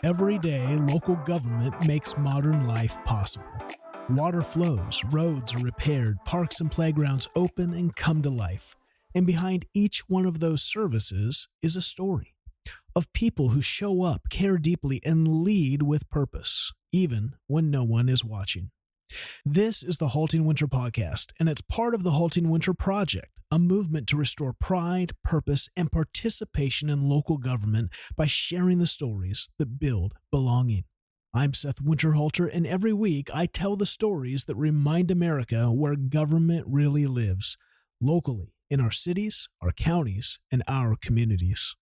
Every day, local government makes modern life possible. Water flows, roads are repaired, parks and playgrounds open and come to life. And behind each one of those services is a story of people who show up, care deeply, and lead with purpose, even when no one is watching. This is the Halting Winter Podcast, and it's part of the Halting Winter Project, a movement to restore pride, purpose, and participation in local government by sharing the stories that build belonging. I'm Seth Winterhalter, and every week I tell the stories that remind America where government really lives, locally, in our cities, our counties, and our communities.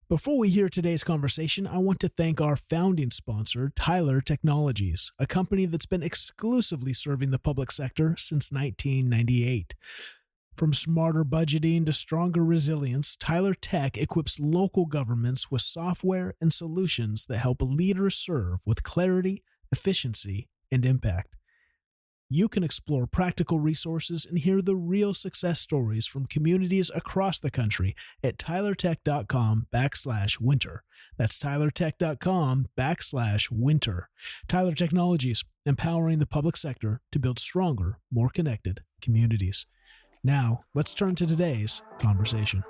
Before we hear today's conversation, I want to thank our founding sponsor, Tyler Technologies, a company that's been exclusively serving the public sector since 1998. From smarter budgeting to stronger resilience, Tyler Tech equips local governments with software and solutions that help leaders serve with clarity, efficiency, and impact. You can explore practical resources and hear the real success stories from communities across the country at tylertech.com/winter. That's tylertech.com/winter. Tyler Technologies, empowering the public sector to build stronger, more connected communities. Now, let's turn to today's conversation.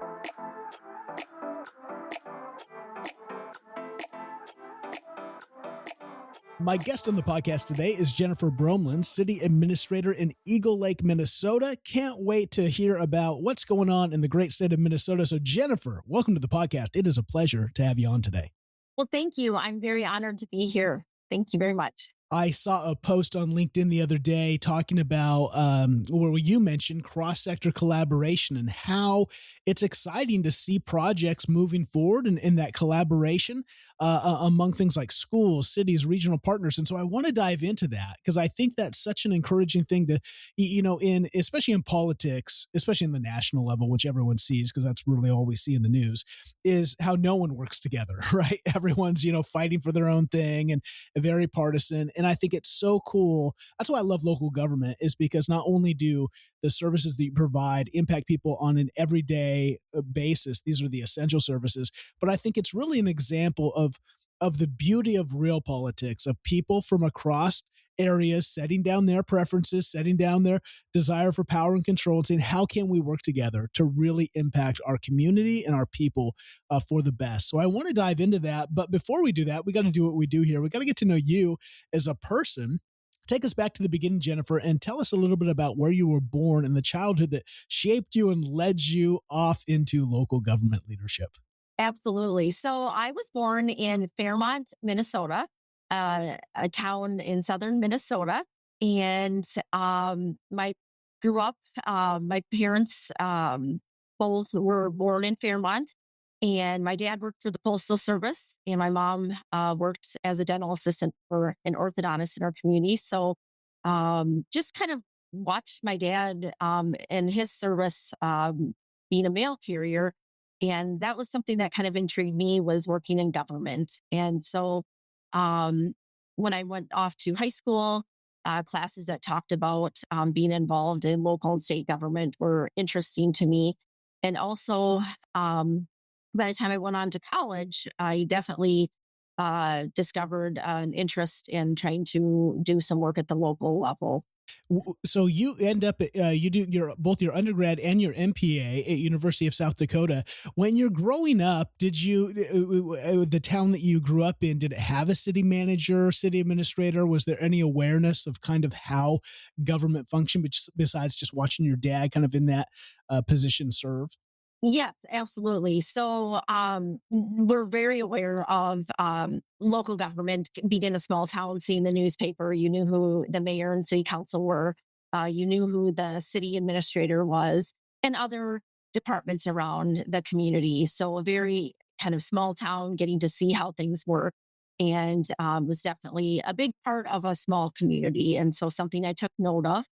My guest on the podcast today is Jennifer Bromeland, City Administrator in Eagle Lake, Minnesota. Can't wait to hear about what's going on in the great state of Minnesota. So, Jennifer, welcome to the podcast. It is a pleasure to have you on today. Well, thank you. I'm very honored to be here. Thank you very much. I saw a post on LinkedIn the other day talking about where you mentioned cross-sector collaboration and how it's exciting to see projects moving forward and in that collaboration among things like schools, cities, regional partners. And so I want to dive into that because I think that's such an encouraging thing to, especially in politics, especially in the national level, which everyone sees because that's really all we see in the news, is how no one works together, right? Everyone's, fighting for their own thing and very partisan. And I think it's so cool. That's why I love local government, is because not only do the services that you provide impact people on an everyday basis, these are the essential services, but I think it's really an example of the beauty of real politics, of people from across areas setting down their preferences, setting down their desire for power and control, and saying, how can we work together to really impact our community and our people for the best? So I want to dive into that. But before we do that, we got to do what we do here. We got to get to know you as a person. Take us back to the beginning, Jennifer, and tell us a little bit about where you were born and the childhood that shaped you and led you off into local government leadership. Absolutely. So I was born in Fairmont, Minnesota, a town in southern Minnesota. And my parents both were born in Fairmont. And my dad worked for the Postal Service, and my mom worked as a dental assistant for an orthodontist in our community. So just kind of watched my dad in his service being a mail carrier. And that was something that kind of intrigued me, was working in government. And so when I went off to high school, classes that talked about being involved in local and state government were interesting to me. And also, by the time I went on to college, I definitely discovered an interest in trying to do some work at the local level. So you end up, you do both your undergrad and your MPA at University of South Dakota. When you're growing up, did you, the town that you grew up in, did it have a city manager, city administrator? Was there any awareness of kind of how government functioned besides just watching your dad kind of in that position serve? Yes, absolutely. So we're very aware of local government. Being in a small town, seeing the newspaper, you knew who the mayor and city council were. You knew who the city administrator was and other departments around the community. So a very kind of small town, getting to see how things work, and was definitely a big part of a small community. And so something I took note of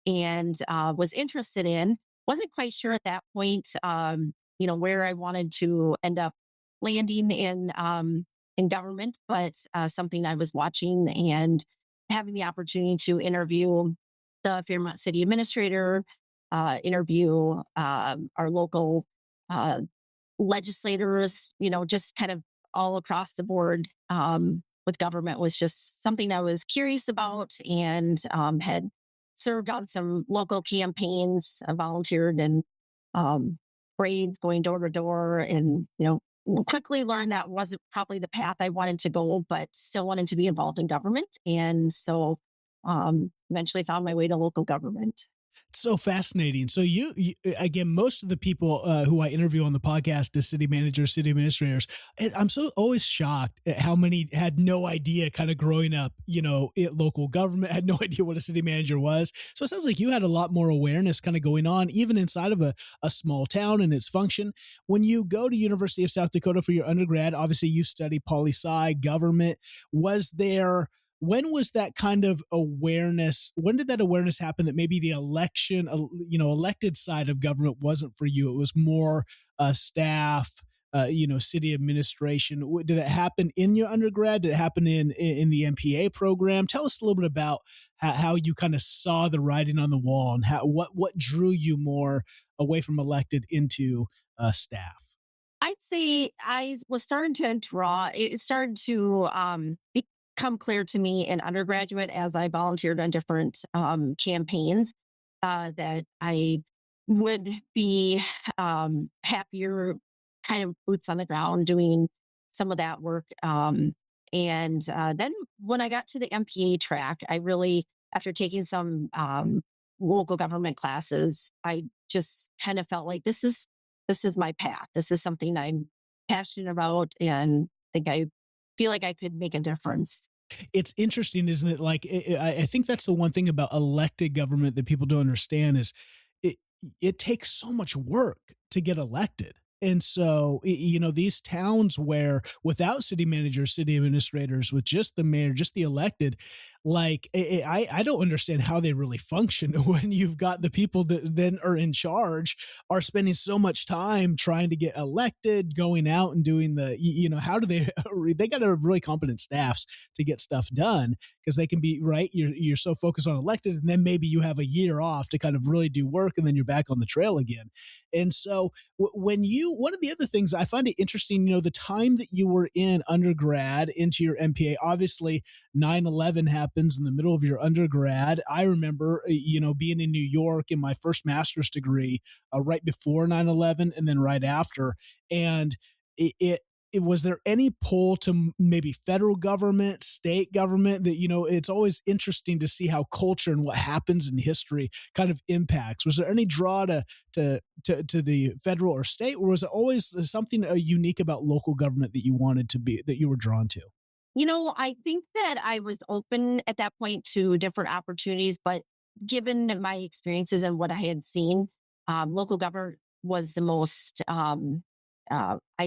and was interested in. Wasn't quite sure at that point, where I wanted to end up landing in government, but something I was watching and having the opportunity to interview the Fairmont City Administrator, interview our local legislators, just kind of all across the board with government was just something I was curious about, and had served on some local campaigns, volunteered in parades, going door to door, and quickly learned that wasn't probably the path I wanted to go, but still wanted to be involved in government. And so eventually found my way to local government. So fascinating. So you again, most of the people who I interview on the podcast as city managers, city administrators, I'm so always shocked at how many had no idea kind of growing up, at local government, had no idea what a city manager was. So it sounds like you had a lot more awareness kind of going on, even inside of a small town and its function. When you go to University of South Dakota for your undergrad, obviously you study poli-sci, government. When was that kind of awareness? When did that awareness happen that maybe the elected side of government wasn't for you? It was more staff, city administration. Did it happen in your undergrad? Did it happen in the MPA program? Tell us a little bit about how you kind of saw the writing on the wall and what drew you more away from elected into staff. I'd say I was starting to draw. It started to become clear to me in undergraduate as I volunteered on different campaigns that I would be happier, kind of boots on the ground, doing some of that work. And then when I got to the MPA track, I really, after taking some local government classes, I just kind of felt like this is my path. This is something I'm passionate about, and I feel like I could make a difference. It's interesting, isn't it? Like, I think that's the one thing about elected government that people don't understand is it takes so much work to get elected. And so, these towns where without city managers, city administrators, with just the mayor, just the elected, like I don't understand how they really function when you've got the people that then are in charge are spending so much time trying to get elected, going out and doing how do they got to have really competent staffs to get stuff done, because they can be right. You're so focused on elected, and then maybe you have a year off to kind of really do work, and then you're back on the trail again. And so one of the other things I find it interesting, the time that you were in undergrad into your MPA, obviously 9/11 happens in the middle of your undergrad. I remember, being in New York in my first master's degree right before 9/11 and then right after. And was there any pull to maybe federal government, state government that, it's always interesting to see how culture and what happens in history kind of impacts. Was there any draw to the federal or state, or was it always something unique about local government that you were drawn to? I think that I was open at that point to different opportunities, but given my experiences and what I had seen, local government was the most,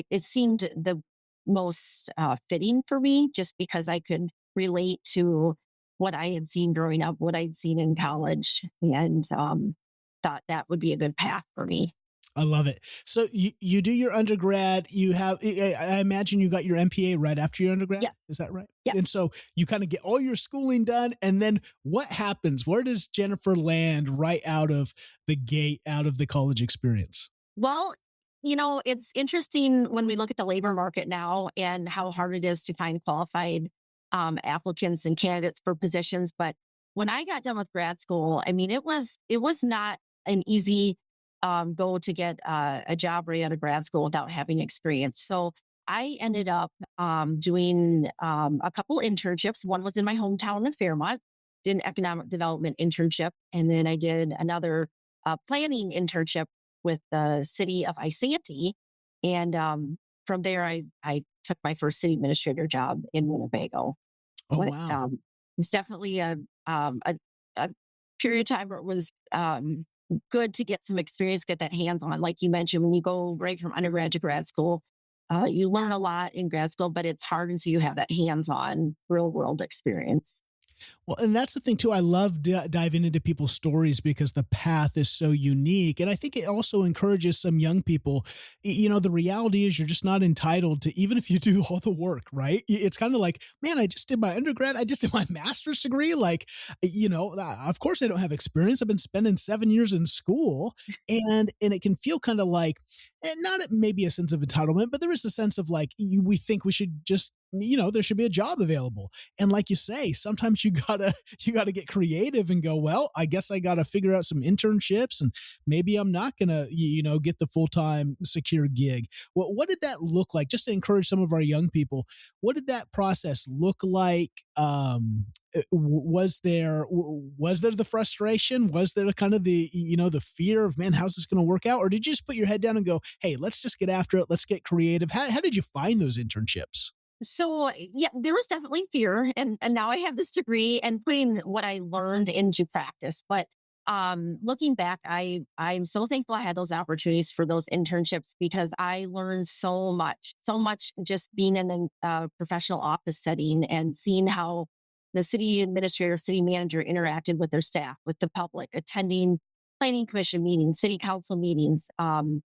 it seemed the most fitting for me, just because I could relate to what I had seen growing up, what I'd seen in college, and thought that would be a good path for me. I love it. So you do your undergrad, I imagine you got your MPA right after your undergrad. Yeah. Is that right? Yeah. And so you kind of get all your schooling done, and then what happens? Where does Jennifer land right out of the gate, out of the college experience? Well, it's interesting when we look at the labor market now and how hard it is to find qualified applicants and candidates for positions. But when I got done with grad school, I mean, it was not an easy go to get a job right out of grad school without having experience. So I ended up doing a couple internships. One was in my hometown in Fairmont, did an economic development internship. And then I did another planning internship with the city of Isanti. And from there, I took my first city administrator job in Winnebago. Oh, wow. It's definitely a period of time where it was good to get some experience, get that hands-on. Like you mentioned, when you go right from undergrad to grad school, you learn a lot in grad school, but it's hard until you have that hands-on real-world experience. Well, and that's the thing too. I love diving into people's stories because the path is so unique. And I think it also encourages some young people. The reality is you're just not entitled to, even if you do all the work, right? It's kind of like, man, I just did my undergrad. I just did my master's degree. Like, of course I don't have experience. I've been spending 7 years in school, and it can feel kind of like, and not maybe a sense of entitlement, but there is a sense of like, we think we should just, there should be a job available. And like you say, sometimes you gotta get creative and go, well, I guess I gotta figure out some internships, and maybe I'm not gonna, get the full-time secure gig. What did that look like? Just to encourage some of our young people, what did that process look like? Was there the frustration? Was there kind of the fear of, man, how's this going to work out? Or did you just put your head down and go, hey, let's just get after it. Let's get creative. How did you find those internships? So yeah, there was definitely fear, and now I have this degree and putting what I learned into practice. But looking back, I'm so thankful I had those opportunities for those internships because I learned so much just being in a professional office setting and seeing how the city administrator, city manager interacted with their staff, with the public, attending planning commission meetings, city council meetings,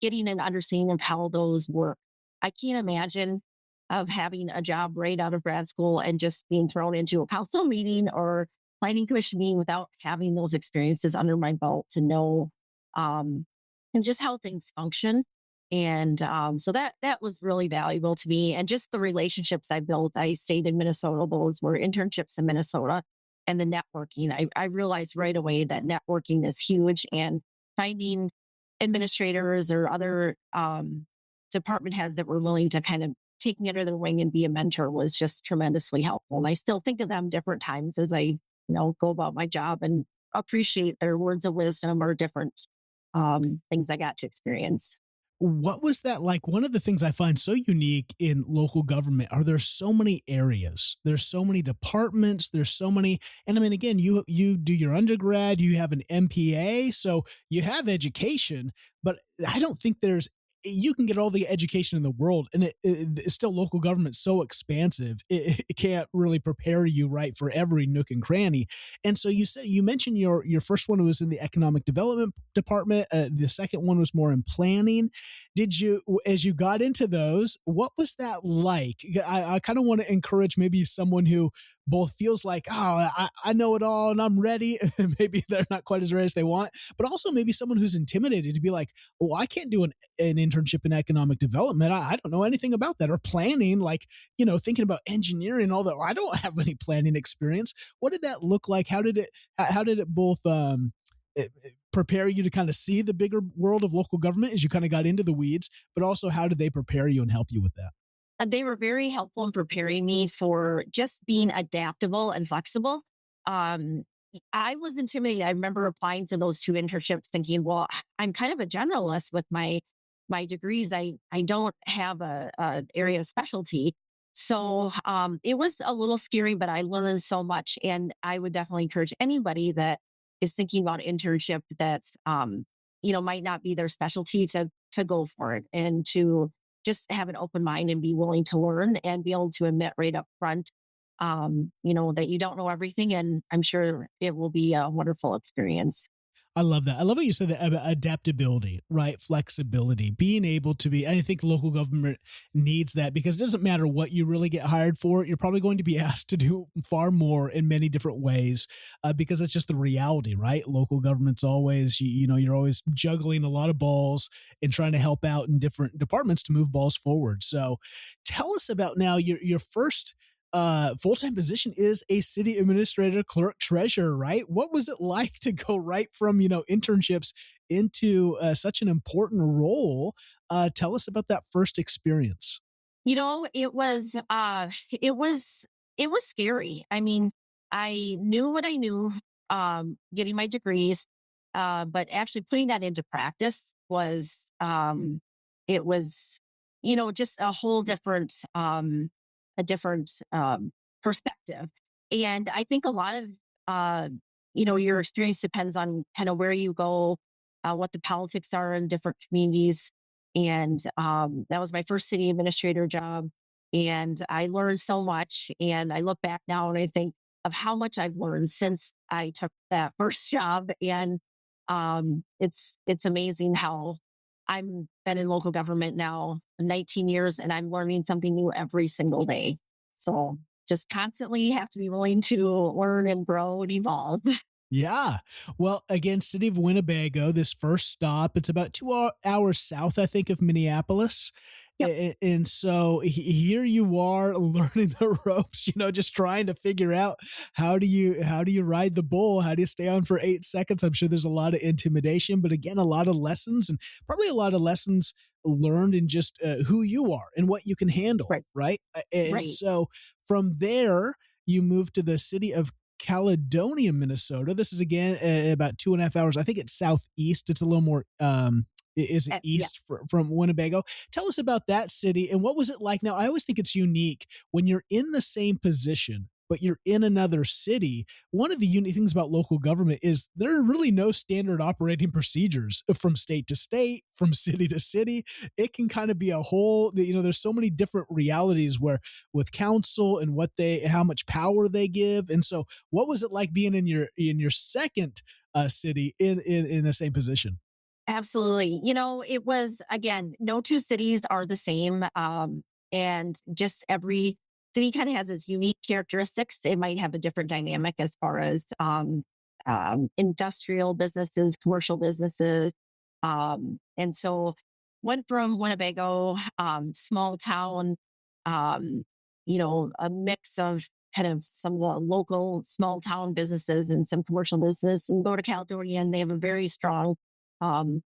getting an understanding of how those work. I can't imagine of having a job right out of grad school and just being thrown into a council meeting or planning commission meeting without having those experiences under my belt to know um, and just how things function. And so that was really valuable to me. And just the relationships I built. I stayed in Minnesota. Those were internships in Minnesota, and the networking. I realized right away that networking is huge, and finding administrators or other department heads that were willing to kind of take me under their wing and be a mentor was just tremendously helpful. And I still think of them different times as I, go about my job and appreciate their words of wisdom or different things I got to experience. What was that like? One of the things I find so unique in local government are there's so many areas, there's so many departments, there's so many. And I mean, again, you do your undergrad, you have an MPA, so you have education, but I don't think you can get all the education in the world, and it's still, local government's so expansive, it can't really prepare you right for every nook and cranny. And so you mentioned your first one was in the economic development department, the second one was more in planning. Did you, as you got into those, what was that like? I kind of want to encourage maybe someone who both feels like, oh, I know it all and I'm ready. Maybe they're not quite as ready as they want, but also maybe someone who's intimidated to be like, well, I can't do an internship in economic development. I don't know anything about that, or planning, like, thinking about engineering, all that. I don't have any planning experience. What did that look like? How did it both, prepare you to kind of see the bigger world of local government as you kind of got into the weeds, but also how did they prepare you and help you with that? They were very helpful in preparing me for just being adaptable and flexible. Um, I was intimidated. I remember applying for those two internships thinking, well, I'm kind of a generalist with my degrees. I don't have a area of specialty. So it was a little scary, but I learned so much. And I would definitely encourage anybody that is thinking about internship that's might not be their specialty to go for it and to just have an open mind and be willing to learn and be able to admit right up front, that you don't know everything. And I'm sure it will be a wonderful experience. I love that. I love what you said, that about adaptability, right? Flexibility, being able to be. I think local government needs that because it doesn't matter what you really get hired for. You're probably going to be asked to do far more in many different ways because it's just the reality, right? Local government's always, you're always juggling a lot of balls and trying to help out in different departments to move balls forward. So tell us about now your first full-time position is a city administrator, clerk, treasurer, right? What was it like to go right from, internships into such an important role? Tell us about that first experience. It was scary. I mean, I knew what I knew, getting my degrees, but actually putting that into practice it was, just a whole different perspective. And I think a lot of, your experience depends on kind of where you go, what the politics are in different communities. And that was my first city administrator job. And I learned so much. And I look back now and I think, how much I've learned since I took that first job. And it's amazing how I'm been in local government now 19 years and I'm learning something new every single day. So just constantly have to be willing to learn and grow and evolve. Yeah. Well, again, city of Winnebago, this first stop, it's about 2 hours south, I think, of Minneapolis. Yep. And so here you are learning the ropes, just trying to figure out how do you ride the bull? How do you stay on for 8 seconds? I'm sure there's a lot of intimidation, but again, a lot of lessons and probably a lot of lessons learned in just who you are and what you can handle. Right. Right. And Right. so from there, you move to the city of Caledonia, Minnesota. This is again about 2.5 hours. I think it's southeast. It's a little more. Is it Yeah. east from Winnebago? Tell us about that city and what was it like? Now, I always think it's unique when you're in the same position, but you're in another city. One of the unique things about local government is there are really no standard operating procedures from state to state, from city to city. It can kind of be a whole, there's so many different realities where with council and how much power they give. And so what was it like being in your second city in the same position? Absolutely. It was, again, no two cities are the same. And just every city kind of has its unique characteristics. It might have a different dynamic as far as industrial businesses, commercial businesses. And so went from Winnebago, small town, um, a mix of kind of some of the local small town businesses and some commercial business, and go to Caledonia and they have a very strong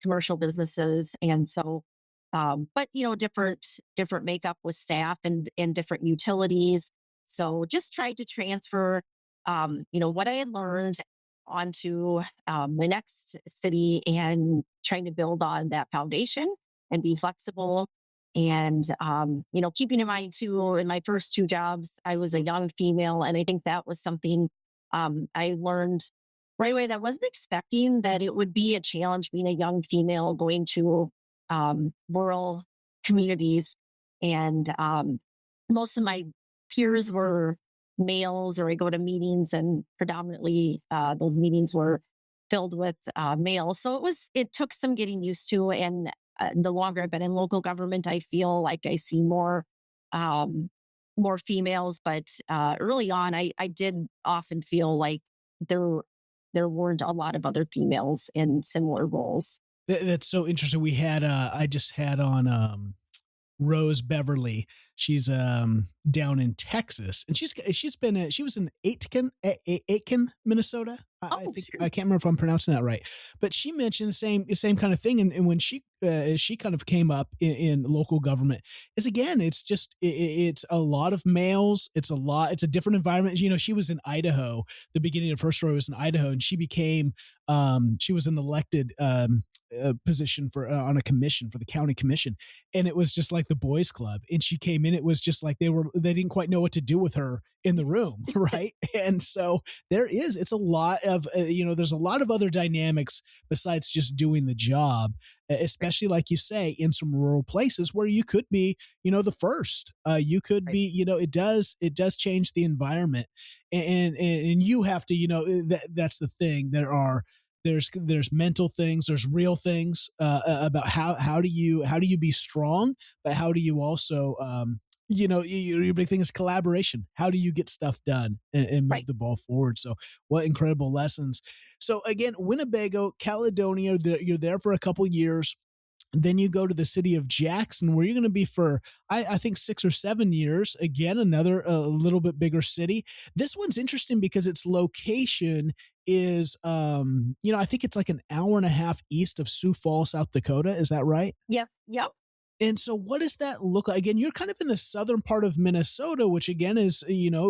commercial businesses. And so, but different makeup with staff and different utilities. So just tried to transfer, what I had learned onto my next city and trying to build on that foundation and be flexible. And, keeping in mind too, in my first two jobs, I was a young female. And I think that was something I learned right away that I wasn't expecting that it would be a challenge being a young female going to rural communities. And most of my peers were males, or I go to meetings and predominantly those meetings were filled with males. So it took some getting used to. And the longer I've been in local government, I feel like I see um, more females. But early on, I did often feel like there weren't a lot of other females in similar roles. That's so interesting. I just had on Rose Beverly. She's down in Texas, and she was in Aitkin, Minnesota. I think Sure. I can't remember if I'm pronouncing that right, but she mentioned the same kind of thing. And when she kind of came up in local government, is again, it's a lot of males. It's a different environment. She was in Idaho. The beginning of her story was in Idaho, and she was an elected position on a commission for the county commission, and it was just like the boys club. And she came in, it was just like they didn't quite know what to do with her in the room, right? And so it's a lot of there's a lot of other dynamics besides just doing the job, especially like you say, in some rural places where you could be the first. You could be, it does change the environment, and you have to, that's the thing. There's mental things, there's real things about how do you be strong, but how do you also your big thing is collaboration. How do you get stuff done and move the ball forward? So what incredible lessons. So again, Winnebago, Caledonia, you're there for a couple years. Then you go to the city of Jackson, where you're going to be for, I think, 6 or 7 years. Again, another a little bit bigger city. This one's interesting because its location is, I think it's like an hour and a half east of Sioux Falls, South Dakota. Is that right? Yep. Yep. And so what does that look like? Again, you're kind of in the southern part of Minnesota, which again is,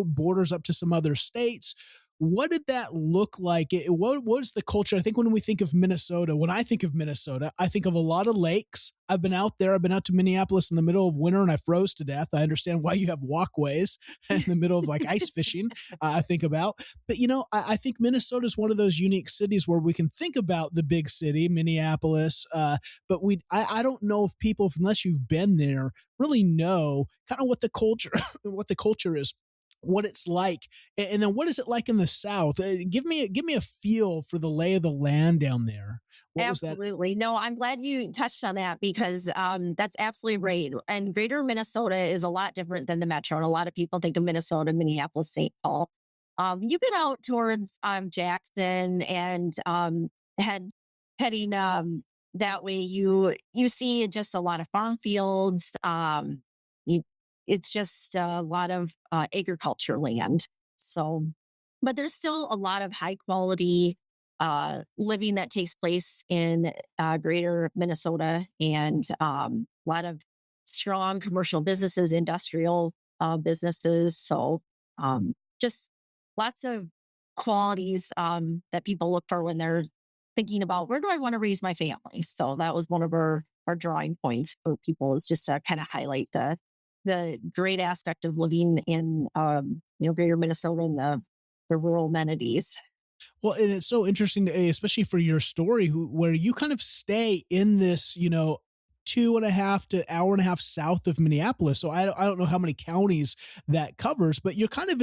borders up to some other states. What did that look like? What is the culture? I think when I think of Minnesota, I think of a lot of lakes. I've been out there. I've been out to Minneapolis in the middle of winter and I froze to death. I understand why you have walkways in the middle of like ice fishing, I think about. But, I think Minnesota is one of those unique cities where we can think about the big city, Minneapolis. But I don't know if people, unless you've been there, really know kind of what the culture is what it's like, and then what is it like in the South? Give me a feel for the lay of the land down there. What was that? Absolutely. No, I'm glad you touched on that because that's absolutely right. And greater Minnesota is a lot different than the metro. And a lot of people think of Minnesota, Minneapolis, St. Paul. You get out towards Jackson and head heading that way, you see just a lot of farm fields. You, it's just a lot of agriculture land. So, but there's still a lot of high quality living that takes place in greater Minnesota, and a lot of strong commercial businesses, industrial businesses. So just lots of qualities that people look for when they're thinking about where do I want to raise my family. So that was one of our drawing points for people, is just to kind of highlight the great aspect of living in greater Minnesota and the rural amenities. Well, and it's so interesting, especially for your story, where you kind of stay in this, 2.5 to hour and a half south of Minneapolis. So I don't know how many counties that covers, but you're kind of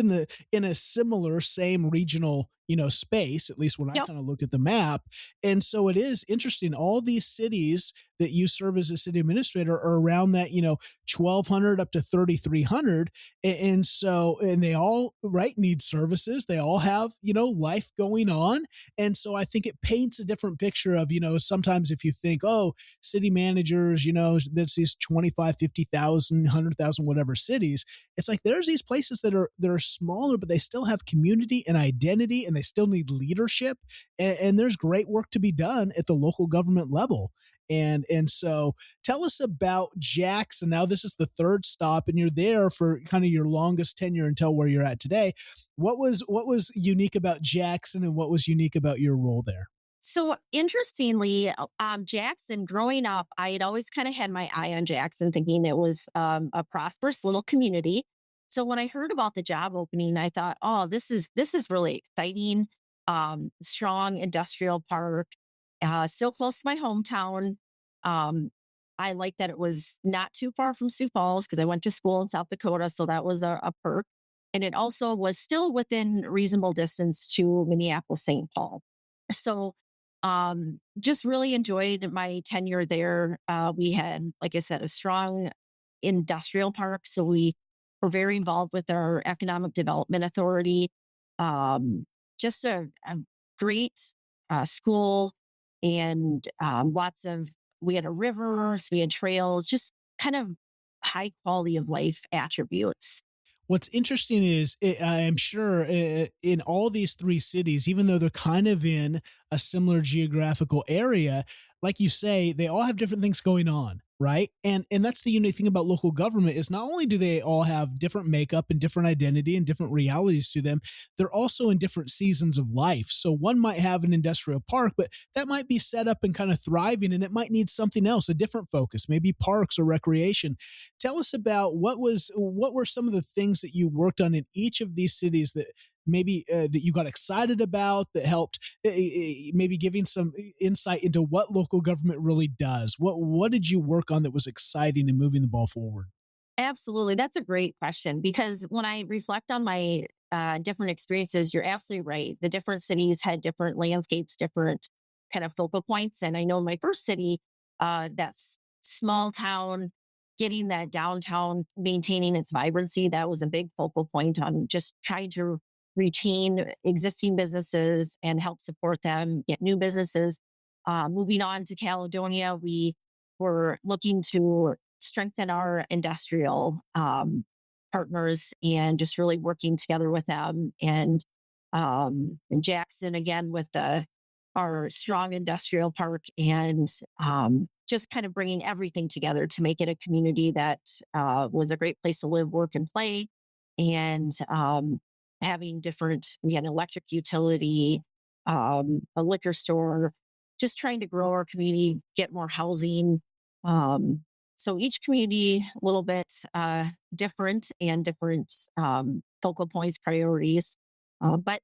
in a similar same regional, space, at least when I Yep. kind of look at the map. And so it is interesting. All these cities that you serve as a city administrator are around that, 1,200 up to 3,300. And so, and they all, right, need services. They all have, life going on. And so I think it paints a different picture of, sometimes if you think, oh, city managers, there's these 25, 50,000, 100,000, whatever cities. It's like there's these places that are smaller, but they still have community and identity, and they still need leadership. And there's great work to be done at the local government level. And so tell us about Jackson. Now this is the third stop, and you're there for kind of your longest tenure until where you're at today. What was unique about Jackson, and what was unique about your role there? So interestingly, Jackson, growing up, I had always kind of had my eye on Jackson, thinking it was a prosperous little community. So when I heard about the job opening, I thought, oh, this is really exciting. Strong industrial park, still close to my hometown. Um, I like that it was not too far from Sioux Falls because I went to school in South Dakota, so that was a perk. And it also was still within reasonable distance to Minneapolis, St. Paul. So just really enjoyed my tenure there. We had, like I said, a strong industrial park. So we were very involved with our economic development authority. Just a great school, and we had a river, so we had trails, just kind of high quality of life attributes. What's interesting is I'm sure in all these three cities, even though they're kind of in a similar geographical area, like you say, they all have different things going on, right? And that's the unique thing about local government, is not only do they all have different makeup and different identity and different realities to them, they're also in different seasons of life. So one might have an industrial park, but that might be set up and kind of thriving, and it might need something else, a different focus, maybe parks or recreation. Tell us about what were some of the things that you worked on in each of these cities that maybe that you got excited about, that helped maybe giving some insight into what local government really does. What did you work on that was exciting and moving the ball forward? Absolutely. That's a great question, because when I reflect on my different experiences, you're absolutely right. The different cities had different landscapes, different kind of focal points. And I know in my first city, that's small town, getting that downtown, maintaining its vibrancy, that was a big focal point on just trying to retain existing businesses and help support them, get new businesses. Moving on to Caledonia, we were looking to strengthen our industrial partners and just really working together with them. And Jackson, again, with our strong industrial park, and just kind of bringing everything together to make it a community that was a great place to live, work, and play. And having we had an electric utility, a liquor store, just trying to grow our community, get more housing. So each community a little bit different, and different focal points, priorities. But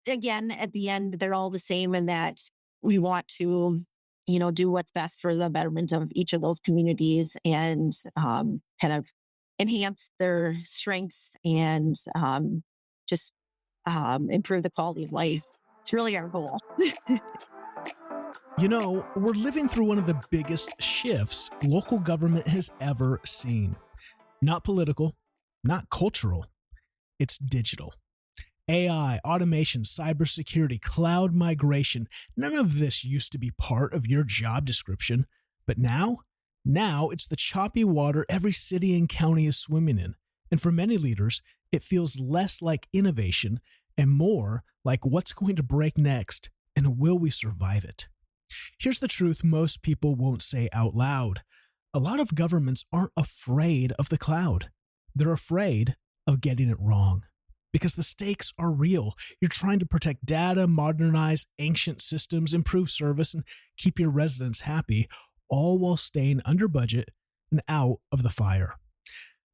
again, at the end, they're all the same in that we want to, do what's best for the betterment of each of those communities, and kind of enhance their strengths and just improve the quality of life. It's really our goal. We're living through one of the biggest shifts local government has ever seen. Not political, not cultural, it's digital. AI, automation, cybersecurity, cloud migration, none of this used to be part of your job description. But now it's the choppy water every city and county is swimming in. And for many leaders, it feels less like innovation and more like what's going to break next, and will we survive it? Here's the truth most people won't say out loud. A lot of governments aren't afraid of the cloud. They're afraid of getting it wrong. Because the stakes are real. You're trying to protect data, modernize ancient systems, improve service, and keep your residents happy, all while staying under budget and out of the fire.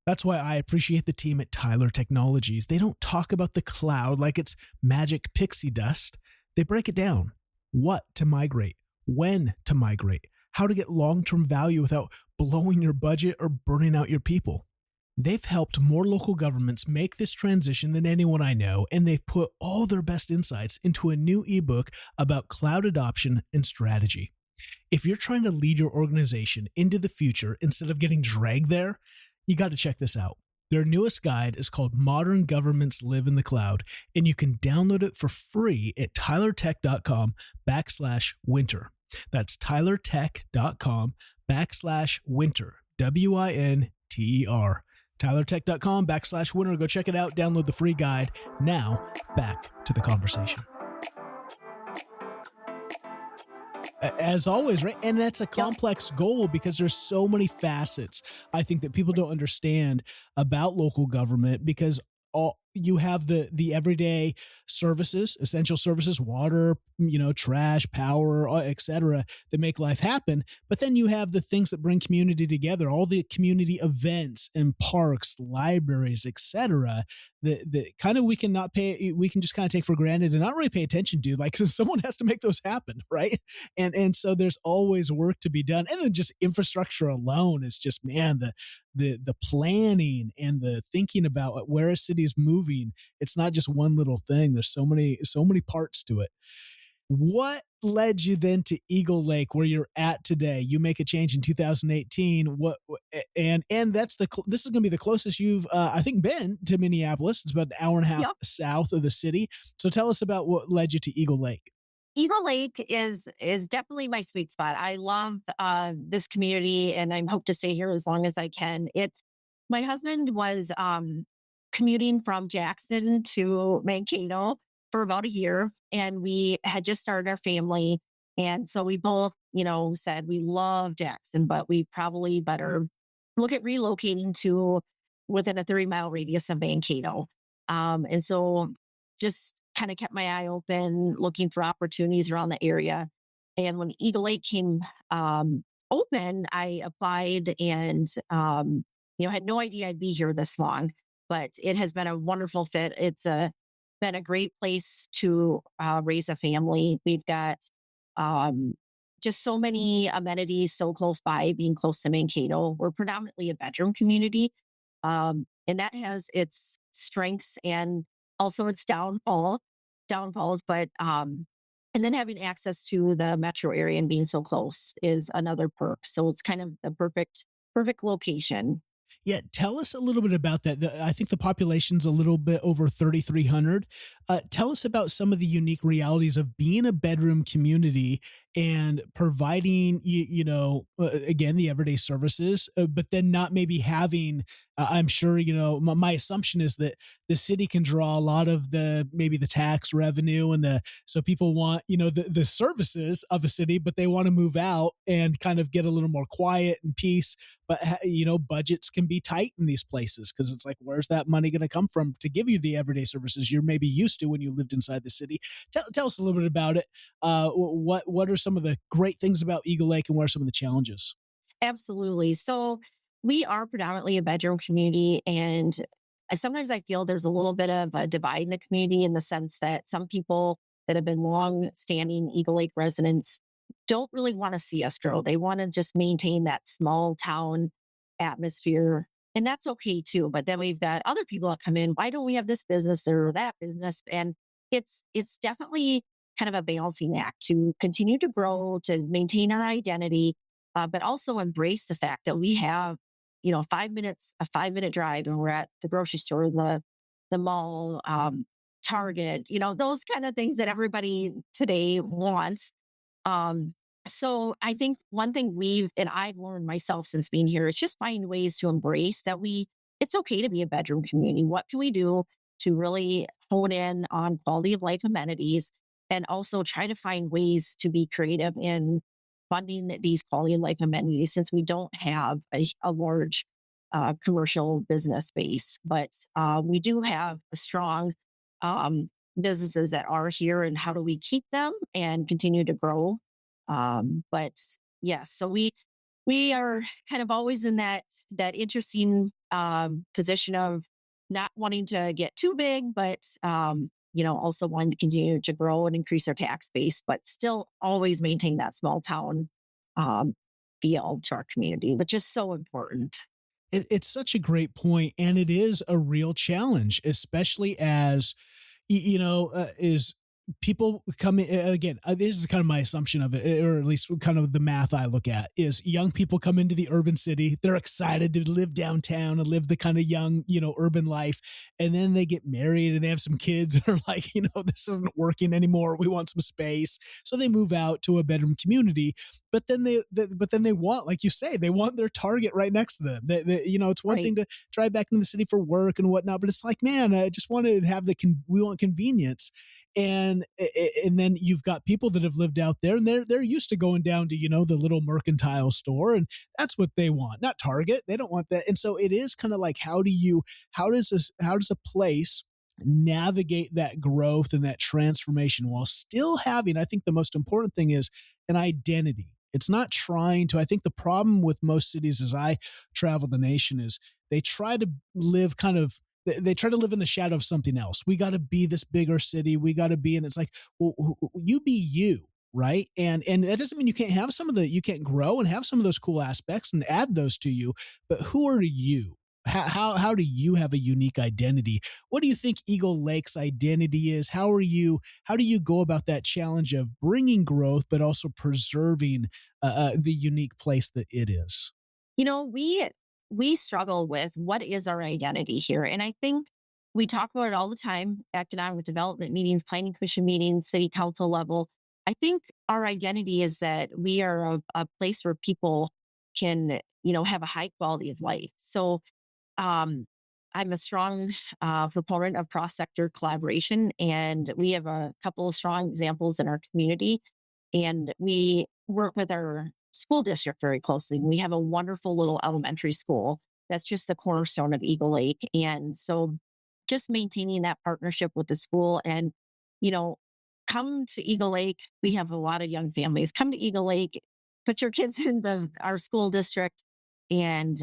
That's why I appreciate the team at Tyler Technologies. They don't talk about the cloud like it's magic pixie dust. They break it down. What to migrate, when to migrate, how to get long-term value without blowing your budget or burning out your people. They've helped more local governments make this transition than anyone I know, and they've put all their best insights into a new ebook about cloud adoption and strategy. If you're trying to lead your organization into the future instead of getting dragged there, you got to check this out. Their newest guide is called Modern Governments Live in the Cloud, and you can download it for free at tylertech.com/winter. That's tylertech.com/winter, WINTER. tylertech.com/winter. Go check it out. Download the free guide. Now, back to the conversation. As always, right? And that's a complex goal because there's so many facets, I think, that people don't understand about local government, because you have the everyday services, essential services, water, trash, power, etc., that make life happen. But then you have the things that bring community together, all the community events and parks, libraries, etc., that kind of we can just kind of take for granted and not really pay attention to. Like, so someone has to make those happen, right? And so there's always work to be done. And then just infrastructure alone is just, man, the planning and the thinking about where a city is moving. It's not just one little thing. There's so many parts to it. What led you then to Eagle Lake, where you're at today? You make a change in 2018. And this is going to be the closest you've I think been to Minneapolis. It's about an hour and a half south of the city. So tell us about what led you to Eagle Lake. Eagle Lake is definitely my sweet spot. I love this community, and I hope to stay here as long as I can. My husband was commuting from Jackson to Mankato for about a year, and we had just started our family. And so we both, said we love Jackson, but we probably better look at relocating to within a 30-mile radius of Mankato. And so just kind of kept my eye open, looking for opportunities around the area. And when Eagle Lake came open, I applied and, had no idea I'd be here this long, but it has been a wonderful fit. It's been a great place to raise a family. We've got just so many amenities so close by, being close to Mankato. We're predominantly a bedroom community, and that has its strengths and also its downfalls. But and then having access to the metro area and being so close is another perk. So it's kind of the perfect location. Yeah, tell us a little bit about that. I think the population's a little bit over 3,300. Tell us about some of the unique realities of being a bedroom community and providing, again, the everyday services, but then not maybe having, I'm sure, my assumption is that the city can draw a lot of maybe the tax revenue so people want, the services of a city, but they want to move out and kind of get a little more quiet and peace. But, budgets can be tight in these places because it's like, where's that money going to come from to give you the everyday services you're maybe used to when you lived inside the city? Tell us a little bit about it. What are some of the great things about Eagle Lake, and what are some of the challenges? Absolutely. So we are predominantly a bedroom community, and sometimes I feel there's a little bit of a divide in the community in the sense that some people that have been long-standing Eagle Lake residents don't really want to see us grow. They want to just maintain that small town atmosphere. And that's okay too. But then we've got other people that come in. Why don't we have this business or that business? And it's definitely kind of a balancing act to continue to grow, to maintain our identity, but also embrace the fact that we have, 5 minutes, a 5 minute drive, and we're at the grocery store, the mall, Target, those kind of things that everybody today wants. Um, so I think one thing and I've learned myself since being here, is just find ways to embrace that it's okay to be a bedroom community. What can we do to really hone in on quality of life amenities, and also try to find ways to be creative in funding these quality of life amenities, since we don't have a large commercial business base, but we do have a strong businesses that are here, and how do we keep them and continue to grow? But yes, so we are kind of always in that interesting position of not wanting to get too big, but also wanting to continue to grow and increase our tax base, but still always maintain that small town um, feel to our community, which is so important. It's such a great point, and it is a real challenge, especially as is people come in again. This is kind of my assumption of it, or at least kind of the math I look at, is young people come into the urban city. They're excited to live downtown and live the kind of young, urban life. And then they get married and they have some kids and are like, this isn't working anymore. We want some space. So they move out to a bedroom community. But then they want, like you say, they want their Target right next to them. It's one Right. thing to drive back into the city for work and whatnot, but it's like, man, I just want to have we want convenience. And then you've got people that have lived out there, and they're used to going down to the little mercantile store, and that's what they want, not Target. They don't want that. And so it is kind of like, how does a place navigate that growth and that transformation while still having, I think the most important thing is, an identity. It's not trying to, I think the problem with most cities as I travel the nation is they try to live they try to live in the shadow of something else. We got to be this bigger city. We got to be, and it's like, well, you be you, right? And that doesn't mean you can't grow and have some of those cool aspects and add those to you. But who are you? How do you have a unique identity? What do you think Eagle Lake's identity is? How do you go about that challenge of bringing growth, but also preserving the unique place that it is? We struggle with what is our identity here. And I think we talk about it all the time: economic development meetings, planning commission meetings, city council level. I think our identity is that we are a place where people can, have a high quality of life. So um, I'm a strong proponent of cross sector collaboration, and we have a couple of strong examples in our community. And we work with our school district very closely. We have a wonderful little elementary school that's just the cornerstone of Eagle Lake. And so just maintaining that partnership with the school, and, you know, come to Eagle Lake. We have a lot of young families. Come to Eagle Lake, put your kids in our school district, and,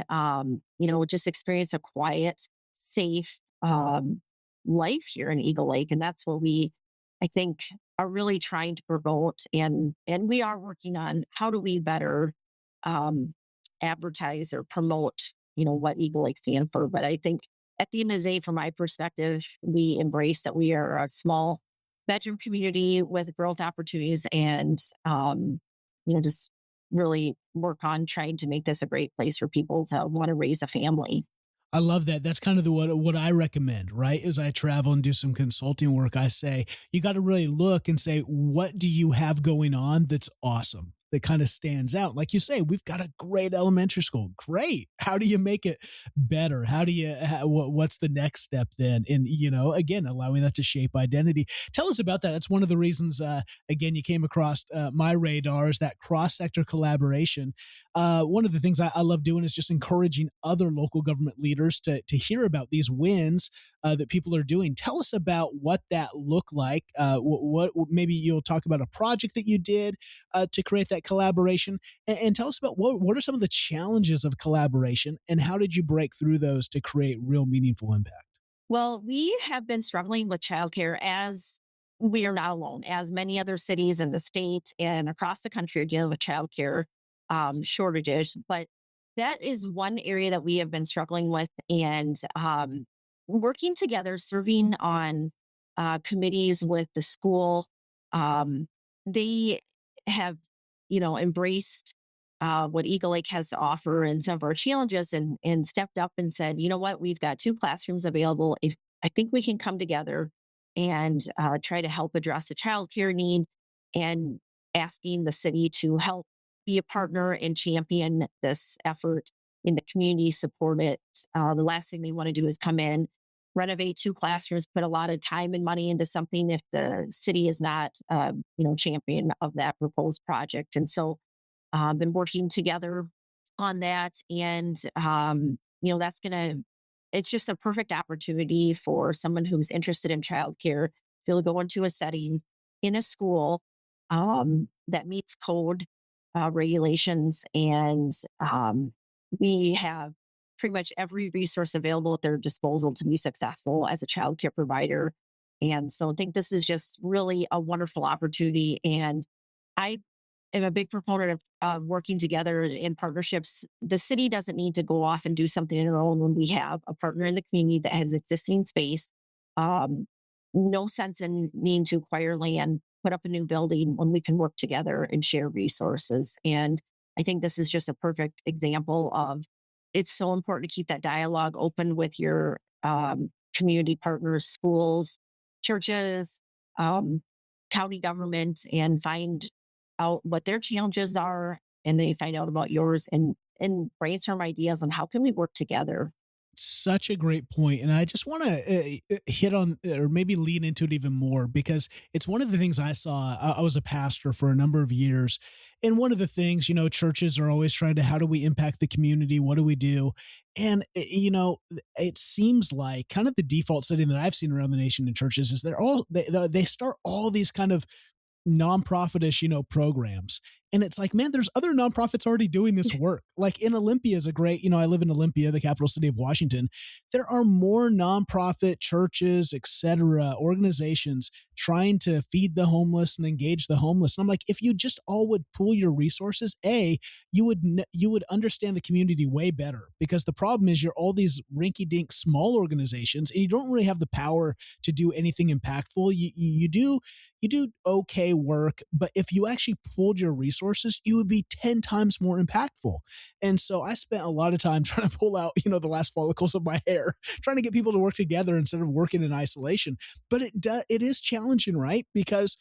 just experience a quiet, safe life here in Eagle Lake. And that's what I think, are really trying to promote. And we are working on how do we better um, advertise or promote, what Eagle Lake stand for. But I think at the end of the day, from my perspective, we embrace that we are a small bedroom community with growth opportunities, and just really work on trying to make this a great place for people to want to raise a family. I love that. That's kind of what I recommend, right? As I travel and do some consulting work, I say, you got to really look and say, what do you have going on that's awesome, that kind of stands out? Like you say, we've got a great elementary school. Great. How do you make it better? How do you, what's the next step then? And, again, allowing that to shape identity. Tell us about that. That's one of the reasons, again, you came across my radar, is that cross-sector collaboration. One of the things I love doing is just encouraging other local government leaders to hear about these wins that people are doing. Tell us about what that looked like. What maybe you'll talk about a project that you did to create that collaboration, and tell us about what are some of the challenges of collaboration, and how did you break through those to create real meaningful impact? Well, we have been struggling with childcare, as we are not alone, as many other cities in the state and across the country are dealing with childcare shortages. But that is one area that we have been struggling with, and working together, serving on committees with the school. Um, they have, embraced what Eagle Lake has to offer and some of our challenges, and stepped up and said, you know what, we've got 2 classrooms available. If I think we can come together and try to help address a childcare need, and asking the city to help be a partner and champion this effort in the community, support it. The last thing they want to do is come in, renovate 2 classrooms, put a lot of time and money into something if the city is not, champion of that proposed project. And so, been working together on that, and that's gonna. It's just a perfect opportunity for someone who's interested in childcare to be able to go into a setting in a school that meets code regulations, and we have pretty much every resource available at their disposal to be successful as a childcare provider. And so I think this is just really a wonderful opportunity. And I am a big proponent of working together in partnerships. The city doesn't need to go off and do something on their own when we have a partner in the community that has existing space. Um, no sense in needing to acquire land, put up a new building when we can work together and share resources. And I think this is just a perfect example of, it's so important to keep that dialogue open with your community partners, schools, churches, um, county government, and find out what their challenges are, and they find out about yours, and brainstorm ideas on how can we work together. Such a great point, and I just want to hit on, or maybe lean into it even more, because it's one of the things I saw. I was a pastor for a number of years, and one of the things, churches are always trying to, how do we impact the community, what do we do? And it seems like kind of the default setting that I've seen around the nation in churches is they start all these kind of nonprofitish, programs. And it's like, man, there's other nonprofits already doing this work. Like in Olympia is a great, I live in Olympia, the capital city of Washington. There are more nonprofit churches, etc., organizations trying to feed the homeless and engage the homeless. And I'm like, if you just all would pool your resources, you would understand the community way better. Because the problem is, you're all these rinky-dink small organizations, and you don't really have the power to do anything impactful. You do okay work, but if you actually pooled your resources, you would be 10 times more impactful. And so I spent a lot of time trying to pull out, the last follicles of my hair, trying to get people to work together instead of working in isolation. But it is challenging, right? Because